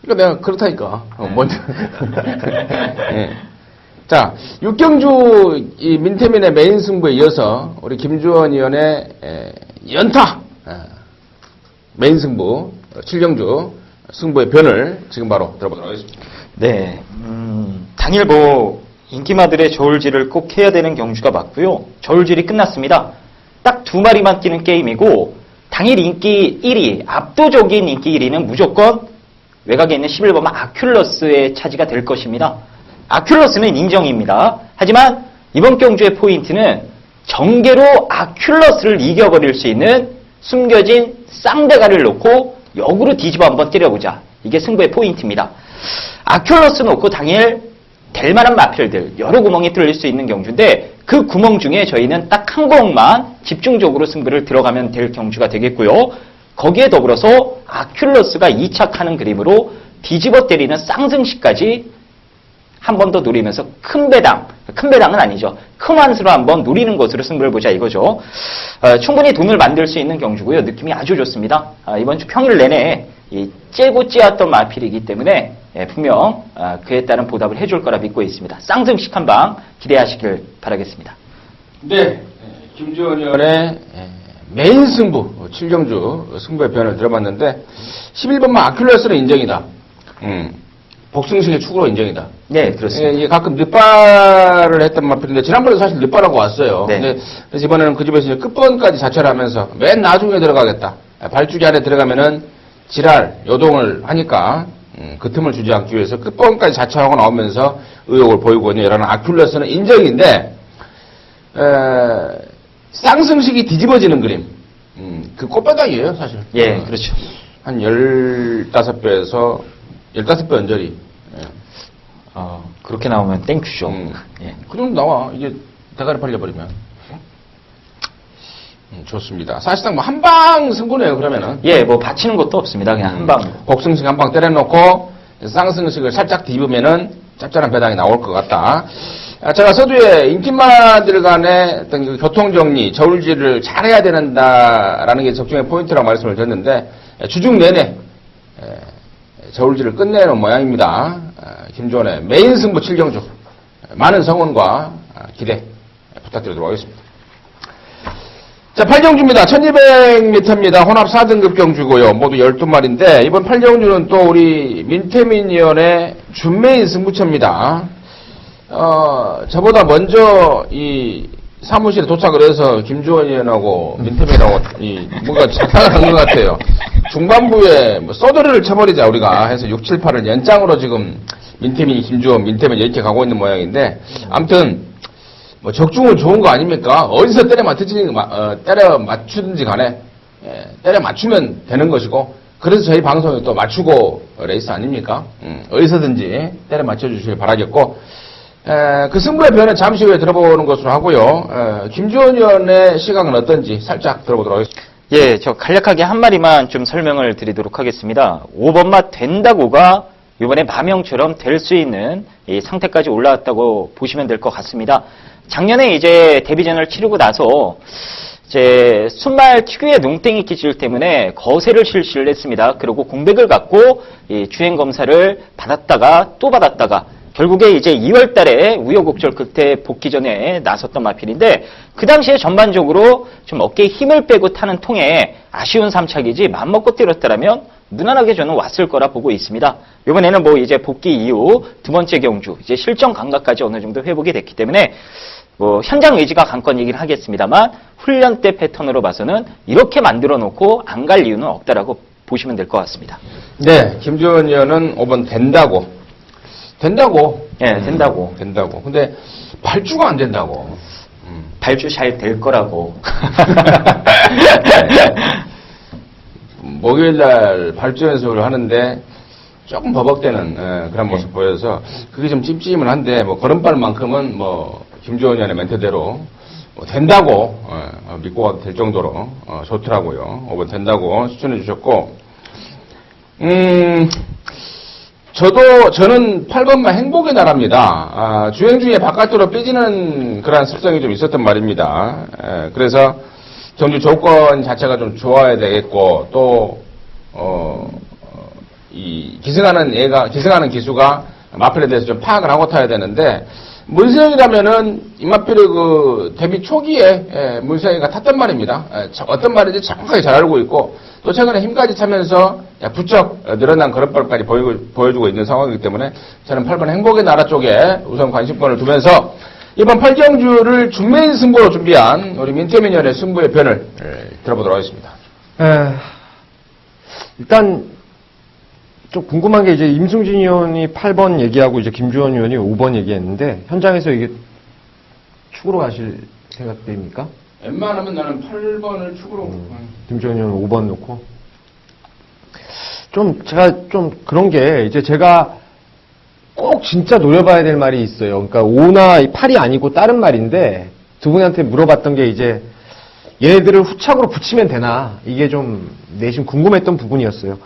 그러니까 내가 그렇다니까. 먼저. 네. 자, 6경주 이 민태민의 메인 승부에 이어서 우리 김주원 의원의 연타 메인 승부 7경주 승부의 변을 지금 바로 들어보도록 하겠습니다. 네, 당일 인기마들의 저울질을 꼭 해야 되는 경주가 맞고요. 저울질이 끝났습니다. 딱 2마리만 뛰는 게임이고 당일 인기 1위, 압도적인 인기 1위는 무조건 외곽에 있는 11번 아큘러스의 차지가 될 것입니다. 아큘러스는 인정입니다. 하지만 이번 경주의 포인트는 정계로 아큘러스를 이겨버릴 수 있는 숨겨진 쌍대가리를 놓고 역으로 뒤집어 한번 때려보자. 이게 승부의 포인트입니다. 아큘러스 놓고 당일 될 만한 마필들 여러 구멍이 뚫릴 수 있는 경주인데 그 구멍 중에 저희는 딱 한 구멍만 집중적으로 승부를 들어가면 될 경주가 되겠고요. 거기에 더불어서 아큘러스가 2착하는 그림으로 뒤집어 때리는 쌍승시까지 한 번 더 노리면서 큰 배당은 아니죠. 큰 환수로 한번 노리는 것으로 승부를 보자 이거죠. 충분히 돈을 만들 수 있는 경주고요. 느낌이 아주 좋습니다. 이번 주 평일 내내 째고 째었던 마필이기 때문에 분명 그에 따른 보답을 해줄 거라 믿고 있습니다. 쌍승식 한 방 기대하시길 바라겠습니다. 네, 김주원 의원의 메인 승부, 7경주 승부의 변을 들어봤는데 11번만 아큘러스는 인정이다. 복승식의 축으로 인정이다. 네, 그렇습니다. 이게 가끔 늦발을 했던 마필인데 지난번에도 사실 늦발하고 왔어요. 네. 근데 그래서 이번에는 그 집에서 이제 끝번까지 자처를 하면서 맨 나중에 들어가겠다. 발주기 안에 들어가면은 지랄, 요동을 하니까 그 틈을 주지 않기 위해서 끝번까지 자처하고 나오면서 의욕을 보이고 있는 여라는 아큘러스는 인정인데 쌍승식이 뒤집어지는 그림. 그 꽃바닥이에요, 사실. 예, 그렇죠. 한 15배에서 15배 언저리. 그렇게 나오면 땡큐죠. 예. 그 정도 나와. 이게 대가리 팔려버리면. 좋습니다. 사실상 뭐 한방 승부네요, 그러면은. 예, 뭐 받치는 것도 없습니다. 그냥 한 방으로. 복승식 한 방 때려놓고 쌍승식을 살짝 뒤집으면은 짭짤한 배당이 나올 것 같다. 제가 서두에 인기마들 간의 어떤 그 교통정리, 저울질을 잘해야 된다라는 게 적중의 포인트라고 말씀을 드렸는데 주중 내내 저울질을 끝내는 모양입니다. 김주원의 메인 승부 7경주 많은 성원과 기대 부탁드리도록 하겠습니다. 자, 8경주입니다. 1200m입니다. 혼합 4등급 경주고요. 모두 12마리인데 이번 8경주는 또 우리 민태민 의원의 준메인 승부처입니다. 저보다 먼저 이 사무실에 도착을 해서 김주원 의원하고 민태민하고 뭔가 착각을 한 것 같아요. 중반부에 뭐 서드를 쳐버리자 우리가 해서 6, 7, 8을 연장으로 지금 민태민, 김주원, 민태민 이렇게 가고 있는 모양인데 아무튼 뭐 적중은 좋은 거 아닙니까? 어디서 때려 맞추든지 간에 때려 맞추면 되는 것이고 그래서 저희 방송에 또 맞추고 레이스 아닙니까? 어디서든지 때려 맞춰주시길 바라겠고 그 승부의 변은 잠시 후에 들어보는 것으로 하고요. 김주원 의원의 시각은 어떤지 살짝 들어보도록 하겠습니다. 예, 저 간략하게 한 마리만 좀 설명을 드리도록 하겠습니다. 5번마 된다고가 이번에 마명처럼 될 수 있는 이 상태까지 올라왔다고 보시면 될 것 같습니다. 작년에 이제 데뷔전을 치르고 나서 이제 순말 특유의 농땡이 기질 때문에 거세를 실시를 했습니다. 그리고 공백을 갖고 이 주행 검사를 받았다가 또 받았다가 결국에 이제 2월 달에 우여곡절 끝에 복귀전에 나섰던 마필인데 그 당시에 전반적으로 좀 어깨에 힘을 빼고 타는 통에 아쉬운 3착이지 맘먹고 때렸다라면 무난하게 저는 왔을 거라 보고 있습니다. 이번에는 뭐 이제 복귀 이후 두 번째 경주 이제 실전 감각까지 어느 정도 회복이 됐기 때문에 뭐 현장 의지가 관건이긴 하겠습니다만 훈련 때 패턴으로 봐서는 이렇게 만들어 놓고 안 갈 이유는 없다라고 보시면 될 것 같습니다. 네, 김주원 의원은 5번 된다고. 예, 된다고. 된다고. 근데 발주가 안 된다고. 발주 잘 될 거라고. 목요일날 발주 연습을 하는데 조금 버벅대는 그런 모습 보여서 그게 좀 찜찜은 한데 뭐 걸음발만큼은 뭐 김주원 의원의 멘트대로 뭐 된다고 믿고 가도 될 정도로 좋더라고요. 5번 된다고 추천해 주셨고 저는 8번만 행복의 나라입니다. 주행 중에 바깥으로 삐지는 그런 습성이 좀 있었단 말입니다. 그래서 경주 조건 자체가 좀 좋아야 되겠고, 또, 이 기승하는 기수가 마필에 대해서 좀 파악을 하고 타야 되는데, 문세영이라면은 이마필의 그 데뷔 초기에 문세영이가 탔단 말입니다. 어떤 말인지 정확하게 잘 알고 있고 또 최근에 힘까지 차면서 부쩍 늘어난 걸음발까지 보여주고 있는 상황이기 때문에 저는 8번 행복의 나라 쪽에 우선 관심권을 두면서 이번 8경주를 준메인 승부로 준비한 우리 민태민 의원의 승부의 변을 들어보도록 하겠습니다. 일단 좀 궁금한 게 이제 임승진 의원이 8번 얘기하고 이제 김주원 의원이 5번 얘기했는데 현장에서 이게 축으로 가실 생각입니까? 웬만하면 나는 8번을 축으로. 김주원 의원 5번 놓고 좀 제가 좀 그런 게 이제 제가 꼭 진짜 노려봐야 될 말이 있어요. 그러니까 5나 8이 아니고 다른 말인데 두 분한테 물어봤던 게 이제 얘네들을 후착으로 붙이면 되나 이게 좀 내심 궁금했던 부분이었어요.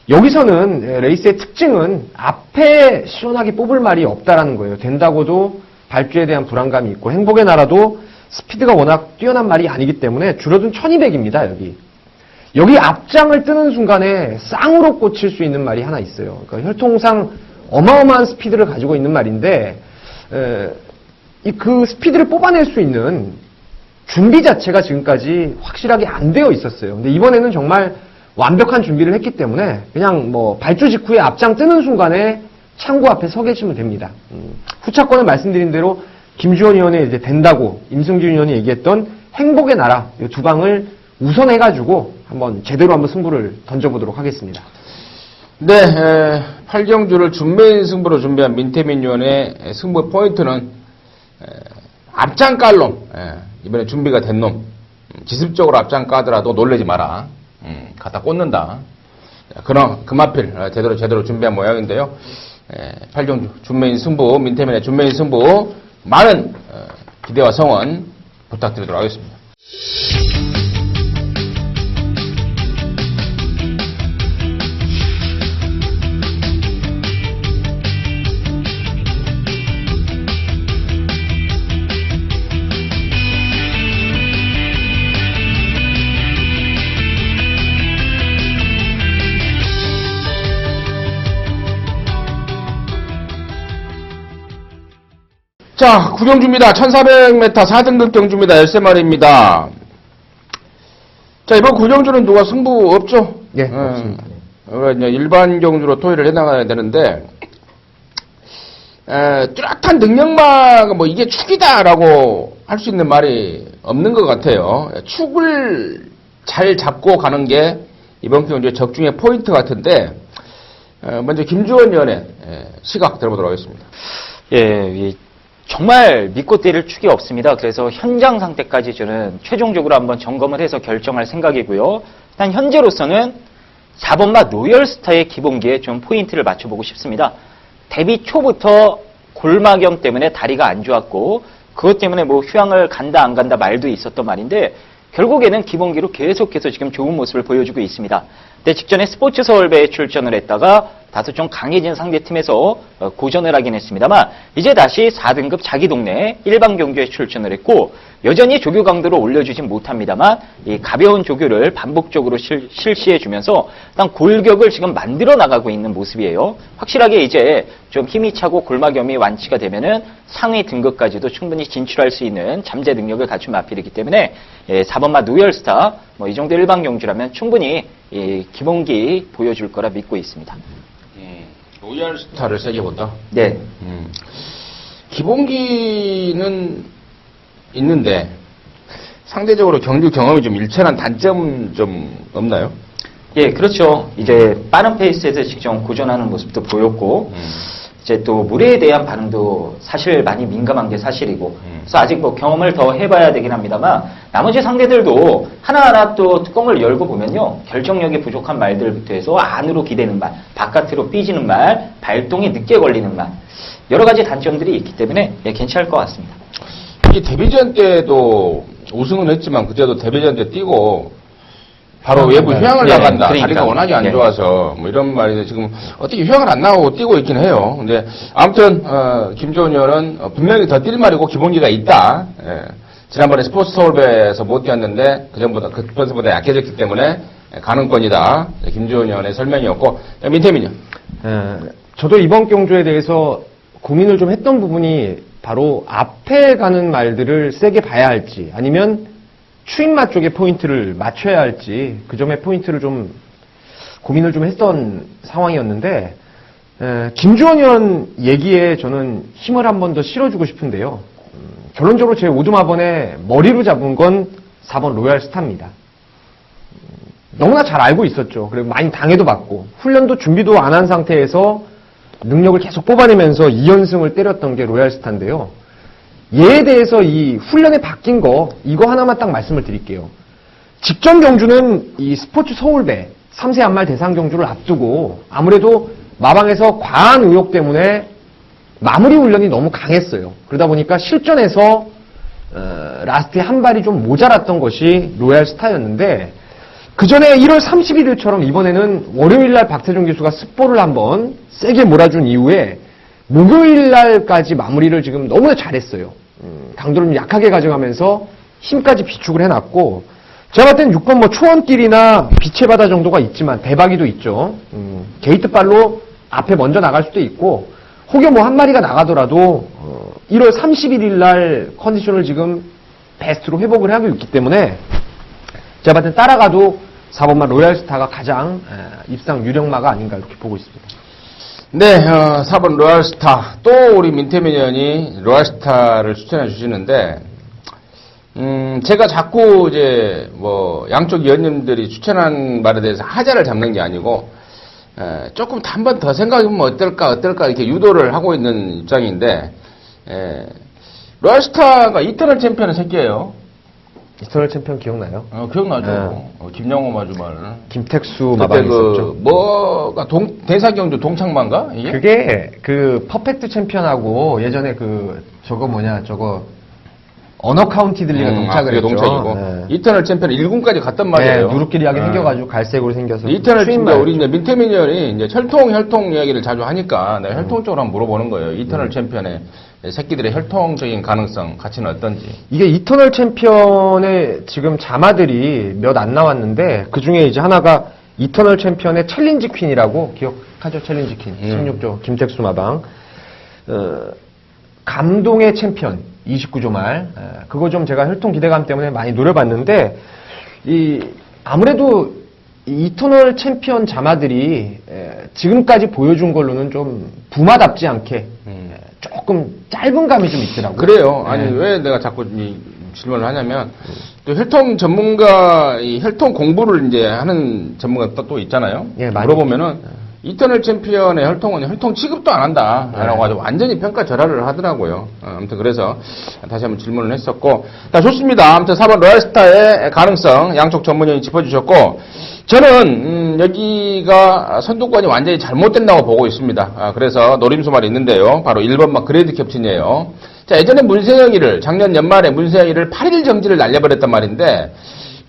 여기서는 레이스의 특징은 앞에 시원하게 뽑을 말이 없다라는 거예요. 된다고도 발주에 대한 불안감이 있고 행복의 나라도 스피드가 워낙 뛰어난 말이 아니기 때문에 줄어든 1200입니다. 여기 앞장을 뜨는 순간에 쌍으로 꽂힐 수 있는 말이 하나 있어요. 그러니까 혈통상 어마어마한 스피드를 가지고 있는 말인데 그 스피드를 뽑아낼 수 있는 준비 자체가 지금까지 확실하게 안 되어 있었어요. 근데 이번에는 정말 완벽한 준비를 했기 때문에 그냥 뭐 발주 직후에 앞장 뜨는 순간에 창구 앞에 서 계시면 됩니다. 후차권에 말씀드린 대로 김주원 의원이 이제 된다고 임승준 의원이 얘기했던 행복의 나라 이 두 방을 우선해가지고 제대로 한번 승부를 던져보도록 하겠습니다. 네, 8경주를 준메인 승부로 준비한 민태민 의원의 승부 포인트는 앞장 깔 놈, 이번에 준비가 된 놈, 지습적으로 앞장 까더라도 놀라지 마라. 갖다 꽂는다. 그럼 그마필 제대로 준비한 모양인데요. 8경주 준메인 승부, 민태민의 준메인 승부 많은 기대와 성원 부탁드리도록 하겠습니다. 자, 9경주입니다. 1400m 4등급 경주입니다. 13마리입니다. 자, 이번 9경주는 누가 승부 없죠? 예, 없습니다. 이제 일반 경주로 토의를 해나가야 되는데, 뚜렷한 능력마가 뭐 이게 축이다라고 할 수 있는 말이 없는 것 같아요. 축을 잘 잡고 가는 게 이번 경주의 적중의 포인트 같은데, 먼저 김주원 의원의 시각 들어보도록 하겠습니다. 정말 믿고 때릴 축이 없습니다. 그래서 현장 상태까지 저는 최종적으로 한번 점검을 해서 결정할 생각이고요. 일단 현재로서는 4번마 로열스타의 기본기에 좀 포인트를 맞춰보고 싶습니다. 데뷔 초부터 골마경 때문에 다리가 안 좋았고 그것 때문에 뭐 휴양을 간다 안 간다 말도 있었던 말인데 결국에는 기본기로 계속해서 지금 좋은 모습을 보여주고 있습니다. 근데 직전에 스포츠 서울배에 출전을 했다가 다소 좀 강해진 상대팀에서 고전을 하긴 했습니다만 이제 다시 4등급 자기 동네 일반 경주에 출전을 했고 여전히 조교 강도를 올려주진 못합니다만 이 가벼운 조교를 반복적으로 실시해주면서 일단 골격을 지금 만들어 나가고 있는 모습이에요. 확실하게 이제 좀 힘이 차고 골마겸이 완치가 되면은 상위 등급까지도 충분히 진출할 수 있는 잠재 능력을 갖춘 마필이기 때문에 4번마 노열스타 뭐 이 정도 일반 경주라면 충분히 기본기 보여줄 거라 믿고 있습니다. 로열스타를 세게 본다? 네. 기본기는 있는데 상대적으로 경주 경험이 좀 일천한 단점 좀 없나요? 예, 그렇죠. 이제 빠른 페이스에서 직접 고전하는 모습도 보였고 이제 또 무례에 대한 반응도 사실 많이 민감한 게 사실이고 그래서 아직 뭐 경험을 더 해봐야 되긴 합니다만 나머지 상대들도 하나하나 또 뚜껑을 열고 보면요 결정력이 부족한 말들부터 해서 안으로 기대는 말, 바깥으로 삐지는 말, 발동이 늦게 걸리는 말 여러 가지 단점들이 있기 때문에 괜찮을 것 같습니다. 이 데뷔전 때도 우승은 했지만 그때도 데뷔전 때 뛰고 바로 외부 휴양을 나간다. 그러니까. 다리가 워낙에 안 좋아서 뭐 이런 말인데 지금 어떻게 휴양을 안 나오고 뛰고 있긴 해요. 근데 아무튼 김주원 의원은 분명히 더 뛸 말이고 기본기가 있다. 지난번에 스포츠 서울배에서 못 뛰었는데 그 번서보다 약해졌기 때문에 가능권이다. 김주원 의원의 설명이었고 민태민요. 저도 이번 경주에 대해서 고민을 좀 했던 부분이 바로 앞에 가는 말들을 세게 봐야 할지 아니면 추임마 쪽에 포인트를 맞춰야 할지 그 점에 포인트를 좀 고민을 좀 했던 상황이었는데 김주원 의원 얘기에 저는 힘을 한 번 더 실어주고 싶은데요. 결론적으로 제 오두마번에 머리로 잡은 건 4번 로얄스타입니다. 너무나 잘 알고 있었죠. 그리고 많이 당해도 받고 훈련도 준비도 안 한 상태에서 능력을 계속 뽑아내면서 2연승을 때렸던 게 로얄스타인데요. 얘에 대해서 이 훈련에 바뀐 거 이거 하나만 딱 말씀을 드릴게요. 직전 경주는 이 스포츠 서울배 3세 안말 대상 경주를 앞두고 아무래도 마방에서 과한 의욕 때문에 마무리 훈련이 너무 강했어요. 그러다 보니까 실전에서 라스트에 한 발이 좀 모자랐던 것이 로얄스타였는데 그 전에 1월 31일처럼 이번에는 월요일날 박태종 기수가 스포를 한번 세게 몰아준 이후에 목요일날까지 마무리를 지금 너무나 잘했어요. 강도를 좀 약하게 가져가면서 힘까지 비축을 해놨고 제가 봤을 땐 6번 뭐 초원길이나 빛의 바다 정도가 있지만 대박이도 있죠. 게이트발로 앞에 먼저 나갈 수도 있고 혹여 뭐 한 마리가 나가더라도 1월 31일날 컨디션을 지금 베스트로 회복을 하고 있기 때문에 제가 봤을 땐 따라가도 4번마 로얄스타가 가장 입상 유력마가 아닌가 이렇게 보고 있습니다. 네, 4번 로얄스타. 또 우리 민태민 의원이 로얄스타를 추천해 주시는데, 제가 자꾸 이제 뭐 양쪽 위원님들이 추천한 말에 대해서 하자를 잡는 게 아니고, 조금 한 번 더 생각해보면 어떨까 이렇게 유도를 하고 있는 입장인데, 로얄스타가 이터널 챔피언의 새끼예요. 이터널 챔피언 기억나요? 기억나죠. 김영호 마주말. 김택수 그때 마방이 있었죠. 뭐가 대사경주 동창만가 이게? 그게 그 퍼펙트 챔피언하고 예전에 저거 언어 카운티 들리가 동착을 그게 했죠. 동착이고. 네. 이터널 챔피언 1군까지 갔단 말이에요. 네, 누르끼리하게 생겨가지고 갈색으로 생겨서 이터널 챔피언 추임말. 우리 이제 민태민 의원이 이제 혈통 이야기를 자주 하니까 내가 혈통 쪽으로 한번 물어보는 거예요. 이터널 챔피언의 새끼들의 혈통적인 가능성, 가치는 어떤지. 이게 이터널 챔피언의 지금 자마들이 몇 안 나왔는데 그 중에 이제 하나가 이터널 챔피언의 챌린지 퀸이라고 기억하죠? 챌린지 퀸 16조 김택수 마방. 감동의 챔피언 29조 말. 그거 좀 제가 혈통 기대감 때문에 많이 노려봤는데 아무래도 이 이터널 챔피언 자마들이 지금까지 보여준 걸로는 좀 부마답지 않게 조금 짧은 감이 좀 있더라고요. 그래요. 아니 왜 내가 자꾸 이 질문을 하냐면 또 혈통 전문가 이 혈통 공부를 이제 하는 전문가 또 있잖아요. 예, 많이 물어보면은 이터널 챔피언의 혈통은 혈통 취급도 안 한다라고 하죠. 완전히 평가절하를 하더라고요. 아무튼 그래서 다시 한번 질문을 했었고, 자 좋습니다. 아무튼 4번 로얄스타의 가능성 양쪽 전문위원이 짚어주셨고, 저는 여기가 선두권이 완전히 잘못된다고 보고 있습니다. 그래서 노림수말이 있는데요. 바로 1번마 그레이드 캡틴이에요. 자 예전에 문세영이를 작년 연말에 문세영이를 8일 정지를 날려버렸단 말인데.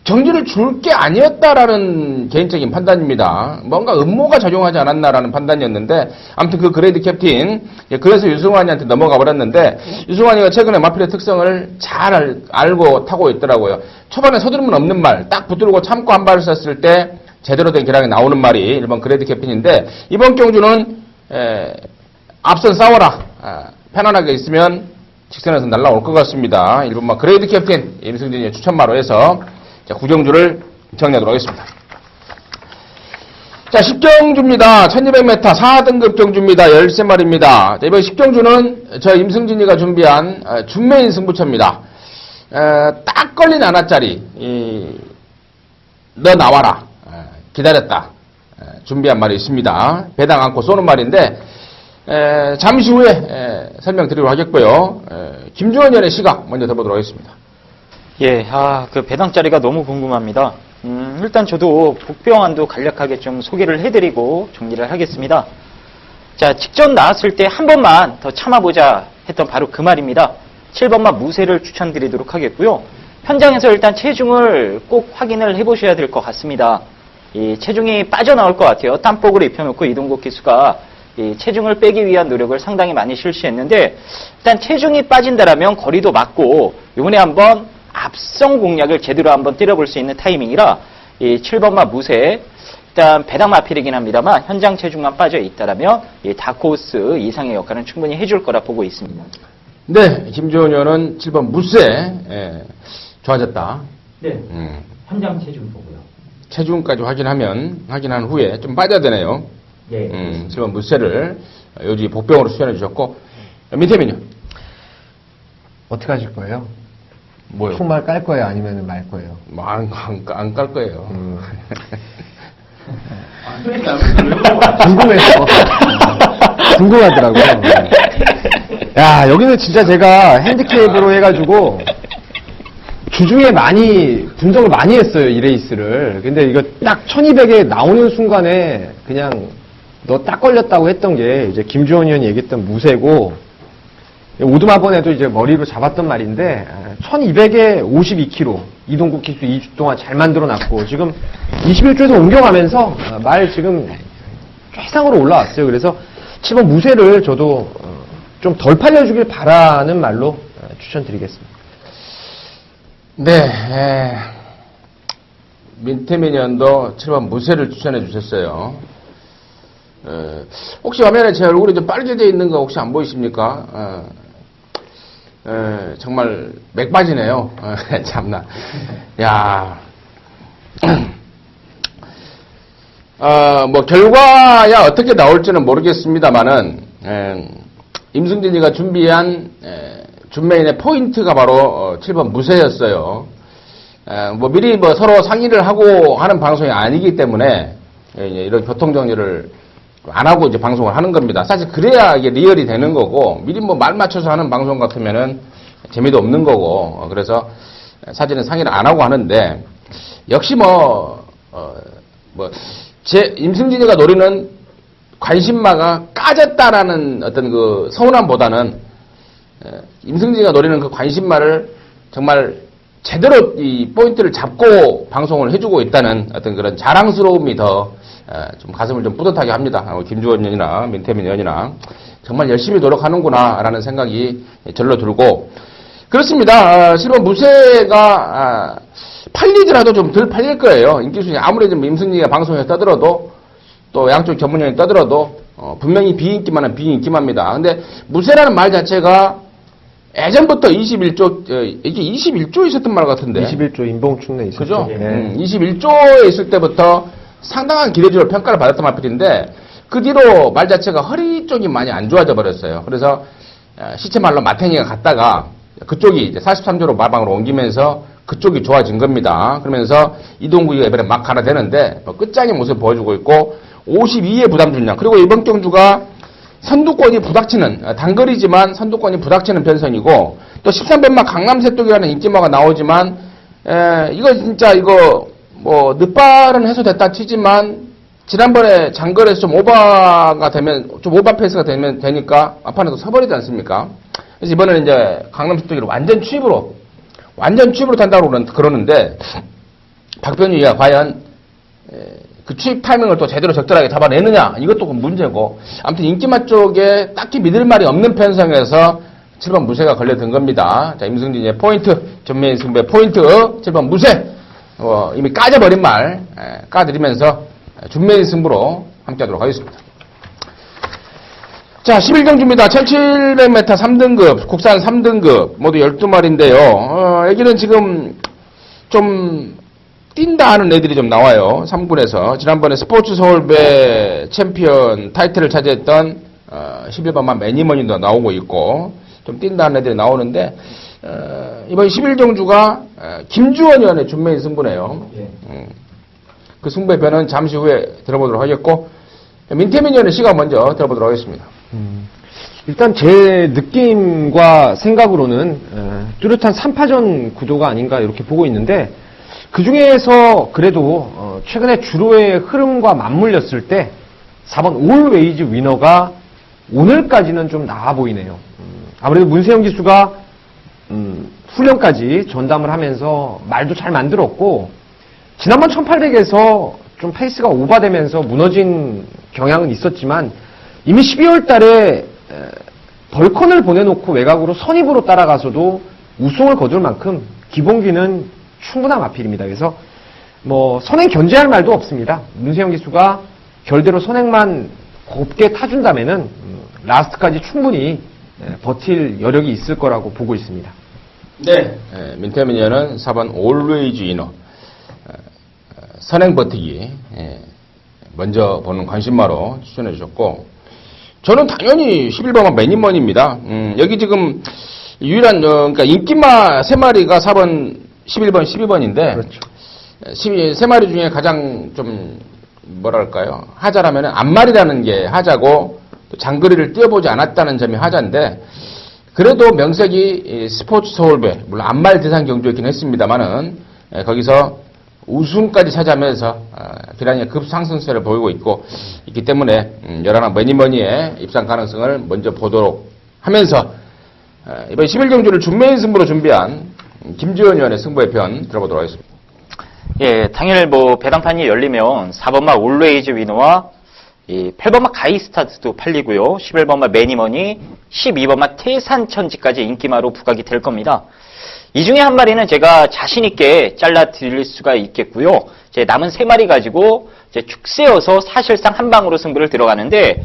정지를 줄 게 아니었다라는 개인적인 판단입니다. 뭔가 음모가 작용하지 않았나라는 판단이었는데 아무튼 그 그레이드 캡틴 그래서 유승환이한테 넘어가 버렸는데 유승환이가 최근에 마필의 특성을 잘 알고 타고 있더라고요. 초반에 서두르면 없는 말 딱 붙들고 참고 한 발을 쐈을 때 제대로 된 기량이 나오는 말이 1번 그레이드 캡틴인데 이번 경주는 앞선 싸워라 편안하게 있으면 직선에서 날라올 것 같습니다. 1번마 그레이드 캡틴 임승진의 추천마로 해서 자, 9경주를 정리하도록 하겠습니다. 자, 10경주입니다. 1200m 4등급 경주입니다. 13마리입니다. 자, 이번 10경주는 저 임승진이가 준비한 준메인 승부처입니다. 딱 걸린 하나짜리, 너 나와라. 기다렸다. 준비한 말이 있습니다. 배당 안고 쏘는 말인데, 잠시 후에 설명드리도록 하겠고요. 김주원 의원의 시각 먼저 들어보도록 하겠습니다. 예, 그 배당 자리가 너무 궁금합니다. 일단 저도 복병안도 간략하게 좀 소개를 해드리고 정리를 하겠습니다. 자, 직전 나왔을 때 한 번만 더 참아보자 했던 바로 그 말입니다. 7번마 무쇠를 추천드리도록 하겠고요. 현장에서 일단 체중을 꼭 확인을 해보셔야 될 것 같습니다. 이 체중이 빠져나올 것 같아요. 땀복을 입혀놓고 이동국 기수가 이 체중을 빼기 위한 노력을 상당히 많이 실시했는데 일단 체중이 빠진다라면 거리도 맞고 이번에 한번 앞선 공략을 제대로 한번 때려볼 수 있는 타이밍이라 이 7번마 무쇠 일단 배당 마필이긴 합니다만 현장 체중만 빠져 있다라면 이 다크호스 이상의 역할은 충분히 해줄 거라 보고 있습니다. 네, 김주원 의원은 7번 무쇠 좋아졌다. 네. 현장 체중 보고요. 체중까지 확인한 후에 좀 빠져야 되네요. 네. 7번 무쇠를 요지 복병으로 수현해 주셨고 민태민요. 어떻게 하실 거예요? 뭐요? 총말 깔 거예요? 아니면 말 거예요? 안 깔 거예요. 궁금해서. 궁금하더라고요. 야, 여기는 진짜 제가 핸디캡으로 해가지고 주중에 많이 분석을 많이 했어요, 이 레이스를. 근데 이거 딱 1200에 나오는 순간에 그냥 너 딱 걸렸다고 했던 게 이제 김주원 의원이 얘기했던 무쇠고, 오두마번에도 이제 머리로 잡았던 말인데 1200에 52kg 이동국 기수 2주 동안 잘 만들어놨고 지금 21조에서 옮겨가면서 말 지금 최상으로 올라왔어요. 그래서 7번 무쇠를 저도 좀 덜 팔려주길 바라는 말로 추천드리겠습니다. 네, 민태민 의원도 7번 무쇠를 추천해 주셨어요. 혹시 화면에 제 얼굴이 좀 빨개져 있는 거 혹시 안 보이십니까? 정말 맥빠지네요. 참나. 야. 뭐 결과야 어떻게 나올지는 모르겠습니다만은 임승진이가 준비한 준메인의 포인트가 바로 7번 무쇠였어요. 뭐 미리 뭐 서로 상의를 하고 하는 방송이 아니기 때문에 이런 교통 정리를 안 하고 이제 방송을 하는 겁니다. 사실 그래야 이게 리얼이 되는 거고 미리 뭐 말 맞춰서 하는 방송 같으면은 재미도 없는 거고 그래서 사실은 상의를 안 하고 하는데 역시 제 임승진이가 노리는 관심마가 까졌다라는 어떤 그 서운함보다는 임승진이가 노리는 그 관심마를 정말 제대로 이 포인트를 잡고 방송을 해주고 있다는 어떤 그런 자랑스러움이 더 좀 가슴을 좀 뿌듯하게 합니다. 김주원 의원이나 민태민 의원이나 정말 열심히 노력하는구나라는 생각이 절로 들고 그렇습니다. 실은 무쇠가 팔리더라도 좀 덜 팔릴 거예요. 인기 순위 아무리 좀 임승진이가 방송에 떠들어도 또 양쪽 전문위원이 떠들어도 분명히 비인기만은 비인기만입니다. 근데 무쇠라는 말 자체가 예전부터 21조 이게 21조에 있었던 말 같은데 21조 인봉축내 있었죠. 그죠? 네. 21조에 있을 때부터 상당한 기대주로 평가를 받았던 말필인데 그 뒤로 말 자체가 허리 쪽이 많이 안 좋아져 버렸어요. 그래서 시체 말로 마탱이가 갔다가 그쪽이 이제 43조로 마방으로 옮기면서 그쪽이 좋아진 겁니다. 그러면서 이동국이가 이번에 막 갈아대는데 끝장의 모습을 보여주고 있고 52의 부담 중량 그리고 이번 경주가 선두권이 부닥치는 단거리지만 선두권이 부닥치는 편성이고 또 13번마 강남새똑이라는 인기마가 나오지만 이거 진짜 이거 뭐 늦발은 해소됐다 치지만 지난번에 장거리에서 좀 오버가 되면 좀 오버 페이스가 되니까 앞판에도 서버리지 않습니까? 그래서 이번에는 이제 강남새똑이를 완전 추입으로 탄다고 그러는데 박변희가 과연 그 추입 타이밍을 또 제대로 적절하게 잡아내느냐 이것도 문제고 아무튼 인기마 쪽에 딱히 믿을 말이 없는 편성에서 7번 무쇠가 걸려든 겁니다. 자 임승진의 포인트 전매인 승부의 포인트 7번 무쇠 이미 까져버린 말 까드리면서 준매인 승부로 함께하도록 하겠습니다. 자 11경주입니다. 1700m 3등급 국산 3등급 모두 12마리인데요. 여기는 지금 좀 뛴다 하는 애들이 좀 나와요. 3군에서 지난번에 스포츠 서울배 챔피언 타이틀을 차지했던 11번만 매니머니도 나오고 있고 좀 뛴다 하는 애들이 나오는데 이번 11경주가 김주원 의원의 준매인 승부네요. 그 승부의 변은 잠시 후에 들어보도록 하겠고 민태민 의원의 시각 먼저 들어보도록 하겠습니다. 일단 제 느낌과 생각으로는 뚜렷한 3파전 구도가 아닌가 이렇게 보고 있는데 그 중에서 그래도 최근에 주로의 흐름과 맞물렸을 때 4번 올웨이즈 위너가 오늘까지는 좀 나아 보이네요. 아무래도 문세영 기수가 훈련까지 전담을 하면서 말도 잘 만들었고 지난번 1800에서 좀 페이스가 오버되면서 무너진 경향은 있었지만 이미 12월 달에 벌컨을 보내놓고 외곽으로 선입으로 따라가서도 우승을 거둘 만큼 기본기는 충분한 마필입니다. 그래서 뭐 선행 견제할 말도 없습니다. 문세영 기수가 결대로 선행만 곱게 타준다면은 라스트까지 충분히 버틸 여력이 있을 거라고 보고 있습니다. 네, 민태민 의원은 4번 올웨이즈 위너 선행 버티기 먼저 보는 관심마로 추천해 주셨고 저는 당연히 11번만 매니먼입니다. 여기 지금 유일한 그러니까 인기마 3마리가 4번, 11번, 12번인데 그렇죠. 3마리 중에 가장 좀 뭐랄까요? 하자라면은 앞말이라는 게 하자고 또 장거리를 뛰어보지 않았다는 점이 하자인데 그래도 명색이 스포츠 서울배 물론 앞말 대상 경주였긴 했습니다만은 거기서 우승까지 차지하면서 기량의 급상승세를 보이고 있기 때문에 열하나 뭐니뭐니의 입상 가능성을 먼저 보도록 하면서 이번 11경주를 준매인 승부로 준비한 김지원 의원의 승부의 편 들어보도록 하겠습니다. 예, 당일 뭐 배당판이 열리면 4번마 올웨이즈 위너와 8번마 가이스타드도 팔리고요. 11번마 매니머니, 12번마 태산천지까지 인기마로 부각이 될 겁니다. 이 중에 한 마리는 제가 자신 있게 잘라 드릴 수가 있겠고요. 제 남은 3마리 가지고 이제 축세여서 사실상 한 방으로 승부를 들어가는데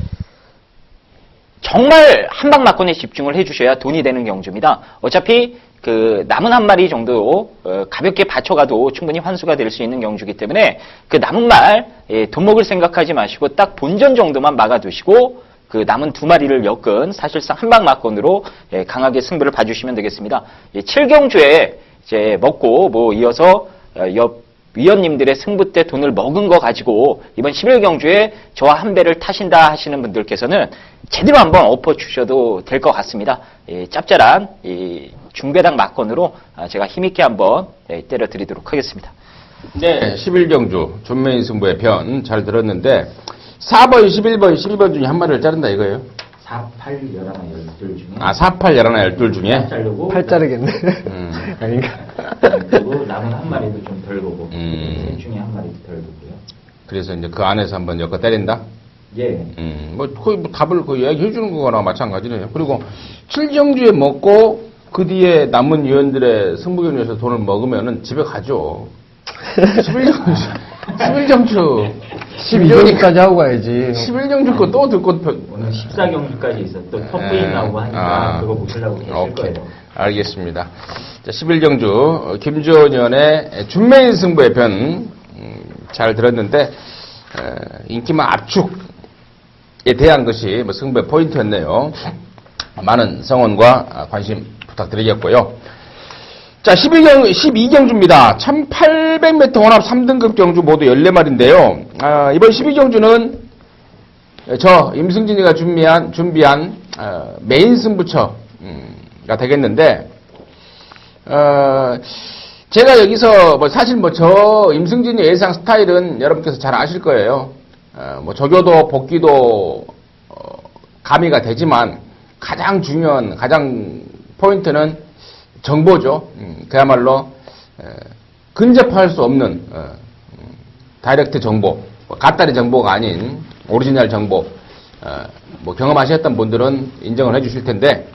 정말 한방 막건에 집중을 해주셔야 돈이 되는 경주입니다. 어차피 그 남은 한 마리 정도 가볍게 받쳐가도 충분히 환수가 될 수 있는 경주이기 때문에 그 남은 말 돈 먹을 생각하지 마시고 딱 본전 정도만 막아두시고 그 남은 2마리를 엮은 사실상 한방 막건으로 강하게 승부를 봐주시면 되겠습니다. 7경주에 이제 먹고 뭐 이어서 옆 위원님들의 승부 때 돈을 먹은 거 가지고 이번 11경주에 저와 한 배를 타신다 하시는 분들께서는 제대로 한번 엎어 주셔도 될 것 같습니다. 짭짤한 중배당 막건으로 제가 힘있게 한번 때려 드리도록 하겠습니다. 네, 11경주 준매인 승부의 편 잘 들었는데 4번, 11번, 12번 중에 한 마리를 자른다 이거예요? 4, 8, 11, 12 중에 4, 8, 11, 12 중에? 자르고 8 자르겠네. 아닌가? 그리고 남은 한 마리도 좀 덜 보고 셋 중에 한 마리도 덜 보고요. 그래서 이제 그 안에서 한번 엮어 때린다? 예. 거의 뭐 답을 그 얘기해 주는 거나 마찬가지네요. 그리고 7경주에 먹고 그 뒤에 남은 위원들의 승부경주에서 돈을 먹으면은 집에 가죠. 11경주 12경기까지 하고 가야지. 11경주 거 또 듣고 오늘 14경주까지 있어. 또 톱게임 나오고 하니까 그거 보시려고 계실 오케이. 거예요. 알겠습니다. 자, 11경주 김주원 의원의 준매인 승부의 편 잘 들었는데 인기만 압축에 대한 것이 뭐 승부의 포인트였네요. 많은 성원과 관심 부탁드리겠고요. 자, 12경주입니다. 1800m 혼합 3등급 경주 모두 14마리인데요. 이번 12경주는 저 임승진이가 준비한 메인 승부처가 되겠는데, 제가 여기서 사실 저 임승진이 예상 스타일은 여러분께서 잘 아실 거예요. 조교도 복귀도 가미가 되지만 가장 중요한 포인트는 정보죠. 그야말로 근접할 수 없는 다이렉트 정보, 갓다리 정보가 아닌 오리지널 정보. 경험하셨던 분들은 인정을 해주실 텐데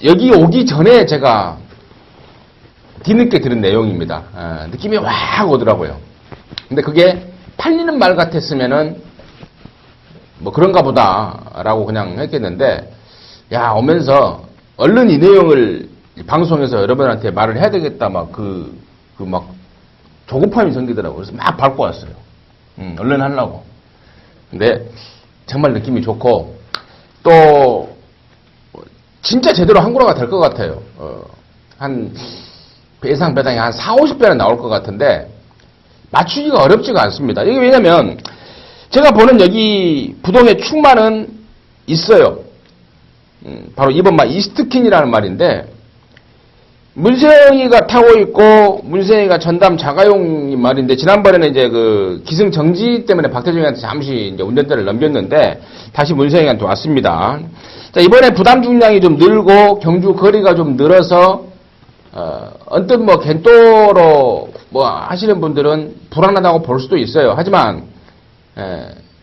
여기 오기 전에 제가 뒤늦게 들은 내용입니다. 느낌이 확 오더라고요. 근데 그게 팔리는 말 같았으면은 그런가 보다라고 그냥 했겠는데, 오면서 얼른 이 내용을 방송에서 여러분한테 말을 해야 되겠다 조급함이 생기더라고요. 그래서 막 밟고 왔어요. 얼른 하려고. 근데 정말 느낌이 좋고 또 진짜 제대로 한구라가 될 것 같아요. 한 예상 배당이 한 4, 50배는 나올 것 같은데 맞추기가 어렵지가 않습니다. 이게 왜냐면 제가 보는 여기 부동의 축마는 있어요. 바로 이번 말 이스트킨이라는 말인데 문세영이가 타고 있고 문세영이가 전담 자가용 말인데 지난번에는 이제 그 기승 정지 때문에 박태정이한테 잠시 이제 운전대를 넘겼는데 다시 문세영이한테 왔습니다. 자, 이번에 부담 중량이 좀 늘고 경주 거리가 좀 늘어서 언뜻 겐또로 하시는 분들은 불안하다고 볼 수도 있어요. 하지만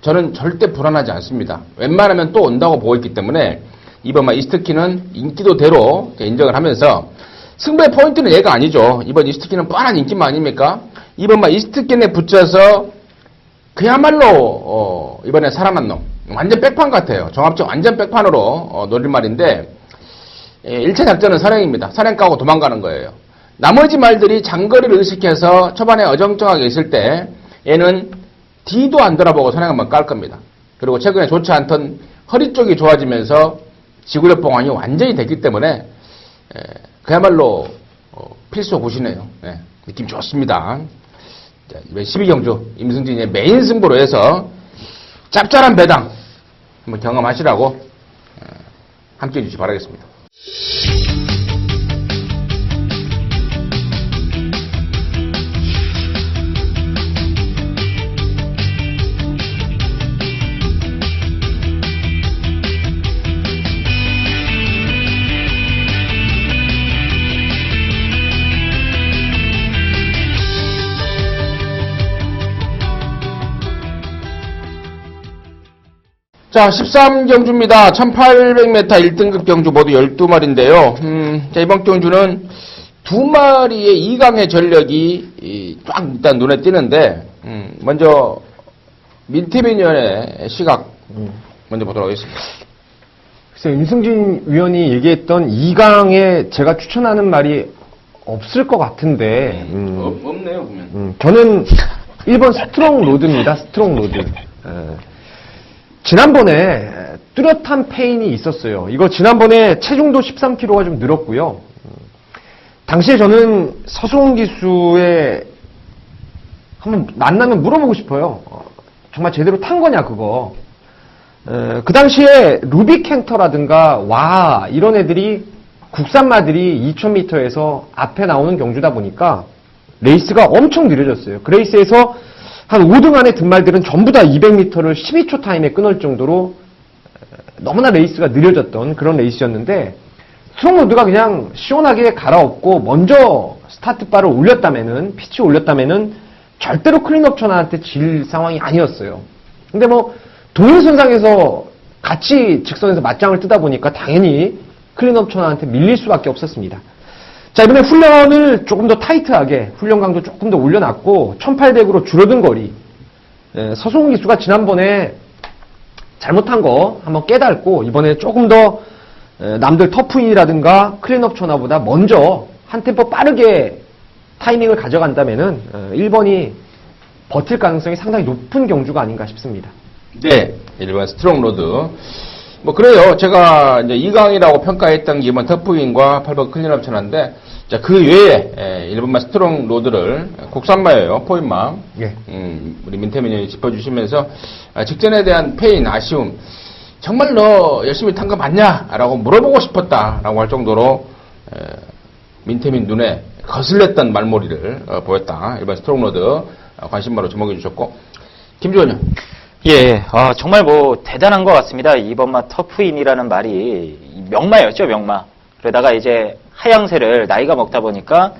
저는 절대 불안하지 않습니다. 웬만하면 또 온다고 보고 있기 때문에 이번 이스트키는 인기도대로 인정을 하면서 승부의 포인트는 얘가 아니죠. 이번 이스트키는 뻔한 인기만 아닙니까? 이번 이스트킨에 붙여서 그야말로 이번에 살아난 놈 완전 백판 같아요. 종합적 완전 백판으로 노릴 말인데 1차 작전은 선행입니다. 선행 까고 도망가는 거예요. 나머지 말들이 장거리를 의식해서 초반에 어정쩡하게 있을 때 얘는 뒤도 안 돌아보고 선행 한번 깔 겁니다. 그리고 최근에 좋지 않던 허리 쪽이 좋아지면서 지구력 보강이 완전히 됐기 때문에 그야말로 필수 굿이네요. 예, 느낌 좋습니다. 자, 이번 12경주 임승진의 메인 승부로 해서 짭짤한 배당 한번 경험하시라고 함께해 주시기 바라겠습니다. 자, 13경주입니다. 1800m 1등급 경주 모두 12마리인데요. 자, 이번 경주는 두 마리의 2강의 전력이 쫙 일단 눈에 띄는데, 먼저, 민태민위원의 시각, 먼저 보도록 하겠습니다. 글쎄요, 임승진 위원이 얘기했던 2강에 제가 추천하는 말이 없을 것 같은데, 없네요, 보면. 저는 1번 스트롱 로드입니다. 스트롱 로드. 지난번에 뚜렷한 페인이 있었어요. 이거 지난번에 체중도 13kg가 좀 늘었고요. 당시에 저는 서수홍 기수에 한번 만나면 물어보고 싶어요. 정말 제대로 탄 거냐 그거. 그 당시에 루비켄터라든가 와 이런 애들이 국산마들이 2000m에서 앞에 나오는 경주다 보니까 레이스가 엄청 느려졌어요. 그 레이스에서 한 5등 안에 든 말들은 전부 다 200m를 12초 타임에 끊을 정도로 너무나 레이스가 느려졌던 그런 레이스였는데 스트롱로드가 그냥 시원하게 갈아엎고 먼저 스타트바를 올렸다면은 피치 올렸다면은 절대로 클린업 천하한테 질 상황이 아니었어요. 근데 뭐 동일선상에서 같이 직선에서 맞짱을 뜨다 보니까 당연히 클린업 천하한테 밀릴 수밖에 없었습니다. 자, 이번에 훈련을 조금 더 타이트하게, 훈련 강도 조금 더 올려놨고, 1800으로 줄어든 거리. 서수홍 기수가 지난번에 잘못한 거 한번 깨닫고, 이번에 조금 더 남들 터프인이라든가 클린업 천하보다 먼저 한 템포 빠르게 타이밍을 가져간다면은 1번이 버틸 가능성이 상당히 높은 경주가 아닌가 싶습니다. 네, 1번 스트롱 로드. 뭐 그래요. 제가 이제 2강이라고 평가했던 게 이번 터프인과 8번 클린업 천하인데, 자, 그 외에 1번마 스트롱 로드를 국산마예요. 포인마. 예. 우리 민태민이 짚어주시면서 직전에 대한 페인, 아쉬움. 정말 너 열심히 탄 거 맞냐? 라고 물어보고 싶었다라고 할 정도로 민태민 눈에 거슬렸던 말머리를 보였다. 1번 스트롱 로드 관심바로 주목해 주셨고, 김주원요. 예, 정말 뭐 대단한 것 같습니다. 이번마 터프인이라는 말이 명마였죠, 명마. 그러다가 이제 하향세를 나이가 먹다 보니까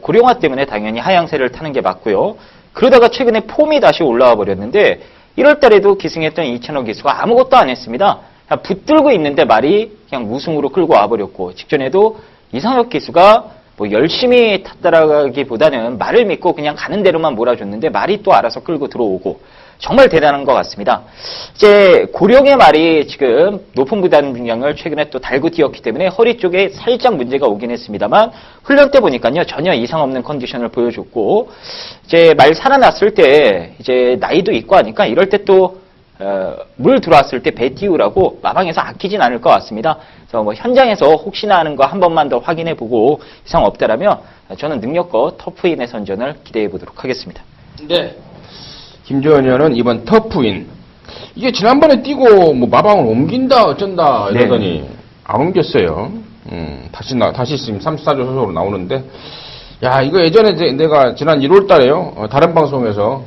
고령화 때문에 당연히 하향세를 타는 게 맞고요. 그러다가 최근에 폼이 다시 올라와 버렸는데 1월 달에도 기승했던 이찬호 기수가 아무것도 안 했습니다. 그냥 붙들고 있는데 말이 그냥 무승으로 끌고 와버렸고, 직전에도 이상혁 기수가 뭐 열심히 탔다라기보다는 말을 믿고 그냥 가는 대로만 몰아줬는데 말이 또 알아서 끌고 들어오고, 정말 대단한 것 같습니다. 이제 고령의 말이 지금 높은 부담 중량을 최근에 또 달고 뛰었기 때문에 허리 쪽에 살짝 문제가 오긴 했습니다만, 훈련 때 보니까요 전혀 이상 없는 컨디션을 보여줬고, 이제 말 살아났을 때 이제 나이도 있고 하니까 이럴 때 또 물 들어왔을 때 배 띄우라고 마방에서 아끼진 않을 것 같습니다. 그래서 뭐 현장에서 혹시나 하는 거 한 번만 더 확인해보고 이상 없다라면 저는 능력껏 터프인의 선전을 기대해 보도록 하겠습니다. 네. 김주원 의원은 이번 터프인. 이게 지난번에 뛰고 뭐 마방을 옮긴다 어쩐다 이러더니 안 옮겼어요. 다시 지금 34조 소속으로 나오는데, 야, 이거 예전에 내가 지난 1월 달에요. 다른 방송에서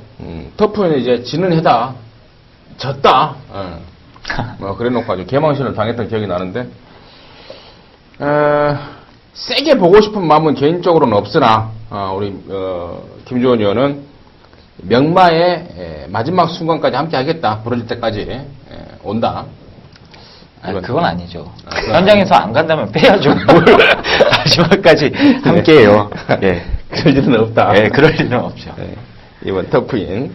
터프인은 이제 지는 해다. 졌다. 뭐 그래 놓고 아주 개망신을 당했던 기억이 나는데, 세게 보고 싶은 마음은 개인적으로는 없으나, 우리 김주원 의원은 명마의 마지막 순간까지 함께 하겠다. 부러질 때까지 온다. 그건 아니죠. 현장에서 안 간다면 빼야죠. 뭘 마지막까지 함께해요. 예. 그럴 일은 없다. 예, 그럴 일은 없죠. 이번 터프인.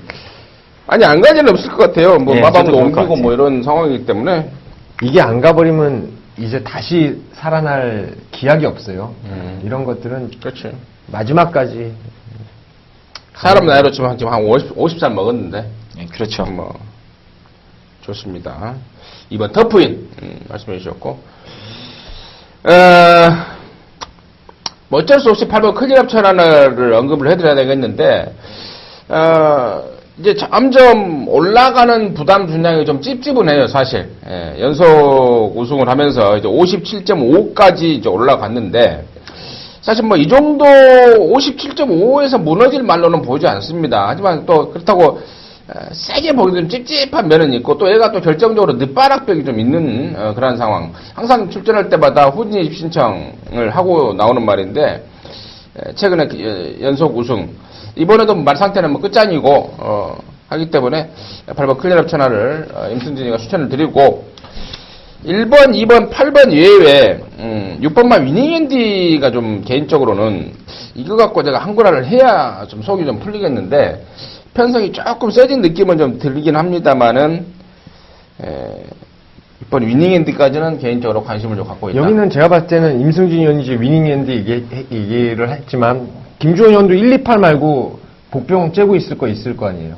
아니, 안 갈 일은 없을 것 같아요. 뭐 예, 마방도 저도 그럴 것 옮기고 뭐 같아요. 이런 상황이기 때문에. 이게 안 가버리면 이제 다시 살아날 기약이 없어요. 이런 것들은 그렇죠. 마지막까지. 사람 나이로 치면 지금 한 50살 먹었는데. 예, 그렇죠. 뭐 좋습니다. 2번 터프인 말씀해 주셨고 뭐 어쩔 수 없이 8번 클리업 천안을 언급을 해드려야 되겠는데 이제 점점 올라가는 부담 분량이 좀 찝찝은해요, 사실. 예, 연속 우승을 하면서 이제 57.5까지 이제 올라갔는데, 사실 뭐 이 정도 57.5에서 무너질 말로는 보지 않습니다. 하지만 또 그렇다고 세게 보기도 좀 찝찝한 면은 있고, 또 얘가 또 결정적으로 늦바락벽이 좀 있는 그런 상황. 항상 출전할 때마다 후진 입 신청을 하고 나오는 말인데, 최근에 연속 우승. 이번에도 말 상태는 뭐 끝장이고, 하기 때문에 8번 클리업 천하를 임승진이가 추천을 드리고, 1번, 2번, 8번 이외에 6번만 위닝앤디가 좀 개인적으로는 이거 갖고 제가 한구라를 해야 좀 속이 좀 풀리겠는데, 편성이 조금 세진 느낌은 좀 들긴 합니다만은 6번 위닝앤디까지는 개인적으로 관심을 좀 갖고 있다. 여기는 제가 봤을 때는 임승진 의원이 이제 위닝핸드 얘기를 했지만 김주원 의원도 1, 2, 8 말고 복병 째고 있을 거 아니에요.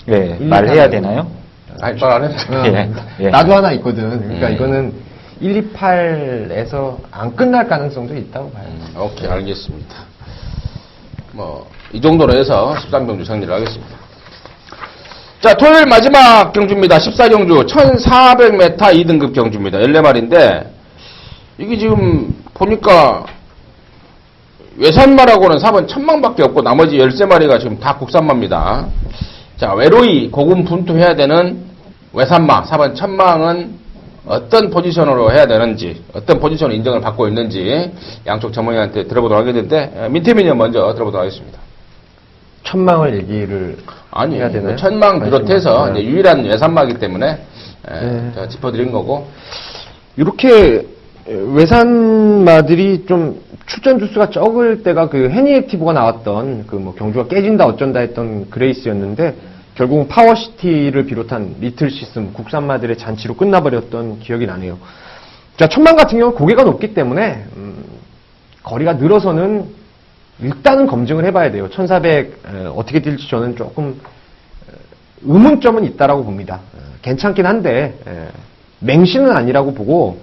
네, 1, 2, 말해야 8 되나요? 아니, 말 안 해도 예, 예. 나도 하나 있거든. 그러니까 이거는 1, 2, 8에서 안 끝날 가능성도 있다고 봐요. 오케이, 알겠습니다. 뭐, 이 정도로 해서 13경주 정리를 하겠습니다. 자, 토요일 마지막 경주입니다. 14경주 1400m 2등급 경주입니다. 14마리인데, 이게 지금 보니까 외산마라고는 4번 1000망밖에 없고 나머지 13마리가 지금 다 국산마입니다. 자, 외로이 고군분투해야 되는 외산마 4번 1000망은 어떤 포지션으로 해야 되는지, 어떤 포지션으로 인정을 받고 있는지 양쪽 전문의한테 들어보도록 하겠는데, 민태민이 먼저 들어보도록 하겠습니다. 천망을 얘기를 아니, 해야 되나요? 천망 비롯해서 네. 이제 유일한 외산마이기 때문에 네. 제가 짚어드린 거고. 이렇게 외산마들이 좀 출전 주수가 적을 때가 그 해니액티브가 나왔던 그 뭐 경주가 깨진다 어쩐다 했던 그레이스였는데 결국은 파워시티를 비롯한 리틀시스 국산마들의 잔치로 끝나버렸던 기억이 나네요. 자, 천망 같은 경우는 고개가 높기 때문에 거리가 늘어서는 일단은 검증을 해봐야 돼요. 1400 어떻게 뛸지 저는 조금 의문점은 있다라고 봅니다. 괜찮긴 한데 맹신은 아니라고 보고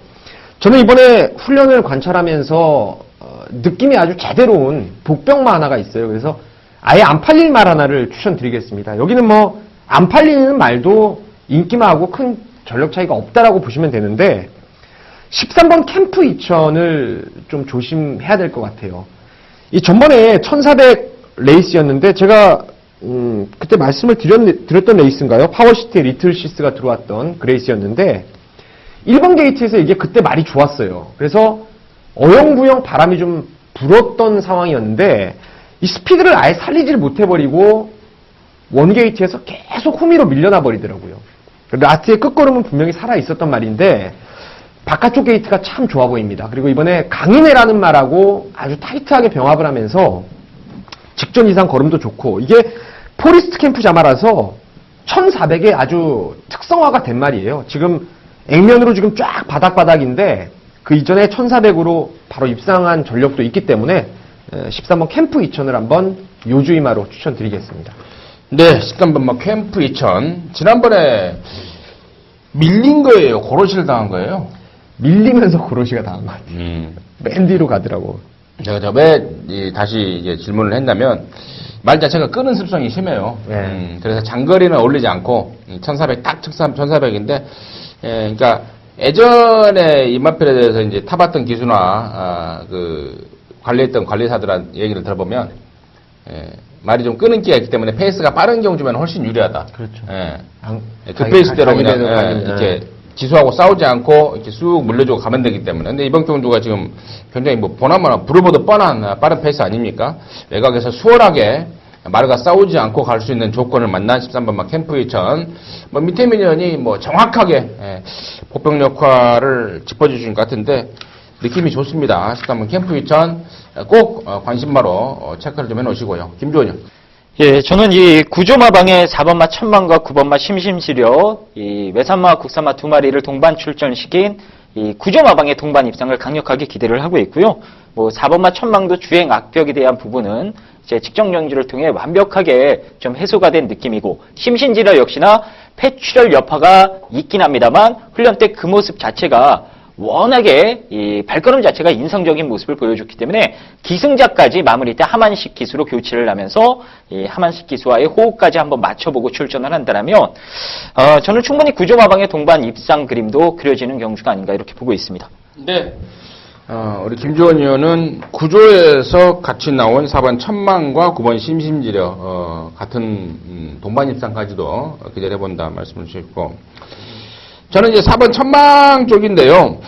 저는 이번에 훈련을 관찰하면서 느낌이 아주 제대로 온 복병마 하나가 있어요. 그래서 아예 안 팔릴 말 하나를 추천드리겠습니다. 여기는 뭐 안 팔리는 말도 인기마하고 큰 전력 차이가 없다라고 보시면 되는데 13번 캠프 2000을 좀 조심해야 될 것 같아요. 이 전번에 1400 레이스였는데 제가 그때 말씀을 드렸던 레이스인가요? 파워시티 리틀시스가 들어왔던 그 레이스였는데 1번 게이트에서 이게 그때 말이 좋았어요. 그래서 어영부영 바람이 좀 불었던 상황이었는데 이 스피드를 아예 살리지를 못해버리고 원게이트에서 계속 호미로 밀려나 버리더라고요. 라스트의 끝걸음은 분명히 살아있었던 말인데 바깥쪽 게이트가 참 좋아 보입니다. 그리고 이번에 강인해라는 말하고 아주 타이트하게 병합을 하면서 직전 이상 걸음도 좋고 이게 포리스트 캠프 자마라서 1400에 아주 특성화가 된 말이에요. 지금 액면으로 지금 쫙 바닥바닥인데 그 이전에 1400으로 바로 입상한 전력도 있기 때문에 13번 캠프 2000을 한번 요주이마로 추천드리겠습니다. 네, 13번마 캠프 2000. 지난번에 밀린 거예요? 고로시를 당한 거예요? 밀리면서 고로시가 당한 것 같아요. 맨 뒤로 가더라고. 제가 왜 다시 이제 질문을 했냐면 말 자체가 끄는 습성이 심해요. 네. 그래서 장거리는 어울리지 않고 1400 딱 1400인데 그러니까 예전에 이마필에 대해서 이제 타봤던 기수나 그 관리했던 관리사들한 얘기를 들어보면 말이 좀 끄는 기가 있기 때문에 페이스가 빠른 경주면 훨씬 유리하다. 그렇죠. 그 페이스대로 그냥 이렇게 기수하고 싸우지 않고 이렇게 쑥 물려주고 가면 되기 때문에. 근데 이번 경주가 지금 굉장히 뭐 보나마나 불어보도 뻔한 빠른 페이스 아닙니까? 외곽에서 수월하게 말과 싸우지 않고 갈 수 있는 조건을 만난 13번마 캠프 2000. 뭐 민태민 의원이 뭐 정확하게 복병 역할을 짚어주신 것 같은데 느낌이 좋습니다. 13번 캠프 2000 꼭 관심마로 체크를 좀 해놓으시고요. 김주원 의원. 예, 저는 이 구조마방의 4번마 천망과 9번마 심심시려 이 외산마 국산마 두 마리를 동반 출전시킨 이 구조마방의 동반 입상을 강력하게 기대를 하고 있고요. 뭐 4번마 천망도 주행 악벽에 대한 부분은 이제 직전 경주를 통해 완벽하게 좀 해소가 된 느낌이고 심신지려 역시나 폐출혈 여파가 있긴 합니다만 훈련 때 그 모습 자체가 워낙에 이 발걸음 자체가 인상적인 모습을 보여줬기 때문에 기승자까지 마무리 때 하만식 기수로 교체를 하면서 이 하만식 기수와의 호흡까지 한번 맞춰보고 출전을 한다면 저는 충분히 구조마방의 동반 입상 그림도 그려지는 경주가 아닌가 이렇게 보고 있습니다. 네. 우리 김주원 의원은 구조에서 같이 나온 4번 천망과 9번 심심지려 같은 동반 입상까지도 기대해본다 말씀을 주셨고, 저는 이제 4번 천망 쪽인데요.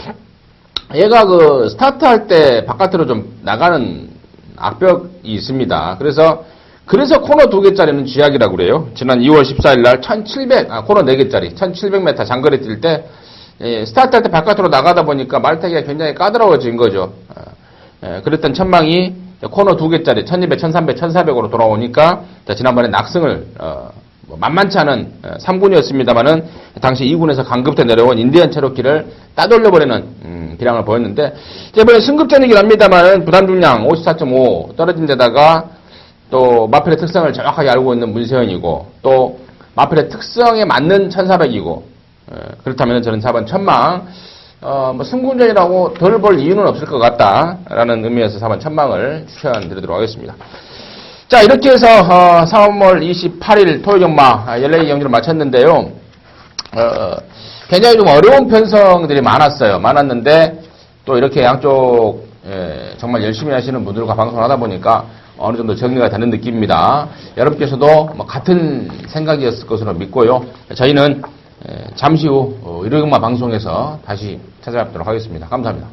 얘가 그 스타트할 때 바깥으로 좀 나가는 악벽이 있습니다. 그래서 코너 2개짜리는 쥐약이라고 그래요. 지난 2월 14일 날 코너 4개짜리 1700m 장거리 뛸 때 스타트할 때 바깥으로 나가다 보니까 말타기가 굉장히 까다로워진 거죠. 그랬던 천망이 코너 2개짜리 1200, 1300, 1400으로 돌아오니까 지난번에 낙승을 만만치 않은 3군이었습니다만은 당시 2군에서 강급대 내려온 인디언 체로키를 따돌려버리는 기량을 보였는데, 이번에 승급전이긴 합니다만은 부담 중량 54.5 떨어진 데다가 또 마펠의 특성을 정확하게 알고 있는 문세현이고, 또 마펠의 특성에 맞는 1400이고, 그렇다면 저는 4번 천망 승군전이라고 덜 볼 이유는 없을 것 같다라는 의미에서 4번 천망을 추천드리도록 하겠습니다. 자, 이렇게 해서 3월 28일 토요정마 LA 경기를 마쳤는데요. 굉장히 좀 어려운 편성들이 많았는데 또 이렇게 양쪽 정말 열심히 하시는 분들과 방송을 하다 보니까 어느 정도 정리가 되는 느낌입니다. 여러분께서도 같은 생각이었을 것으로 믿고요. 저희는 잠시 후 일요일경마 방송에서 다시 찾아뵙도록 하겠습니다. 감사합니다.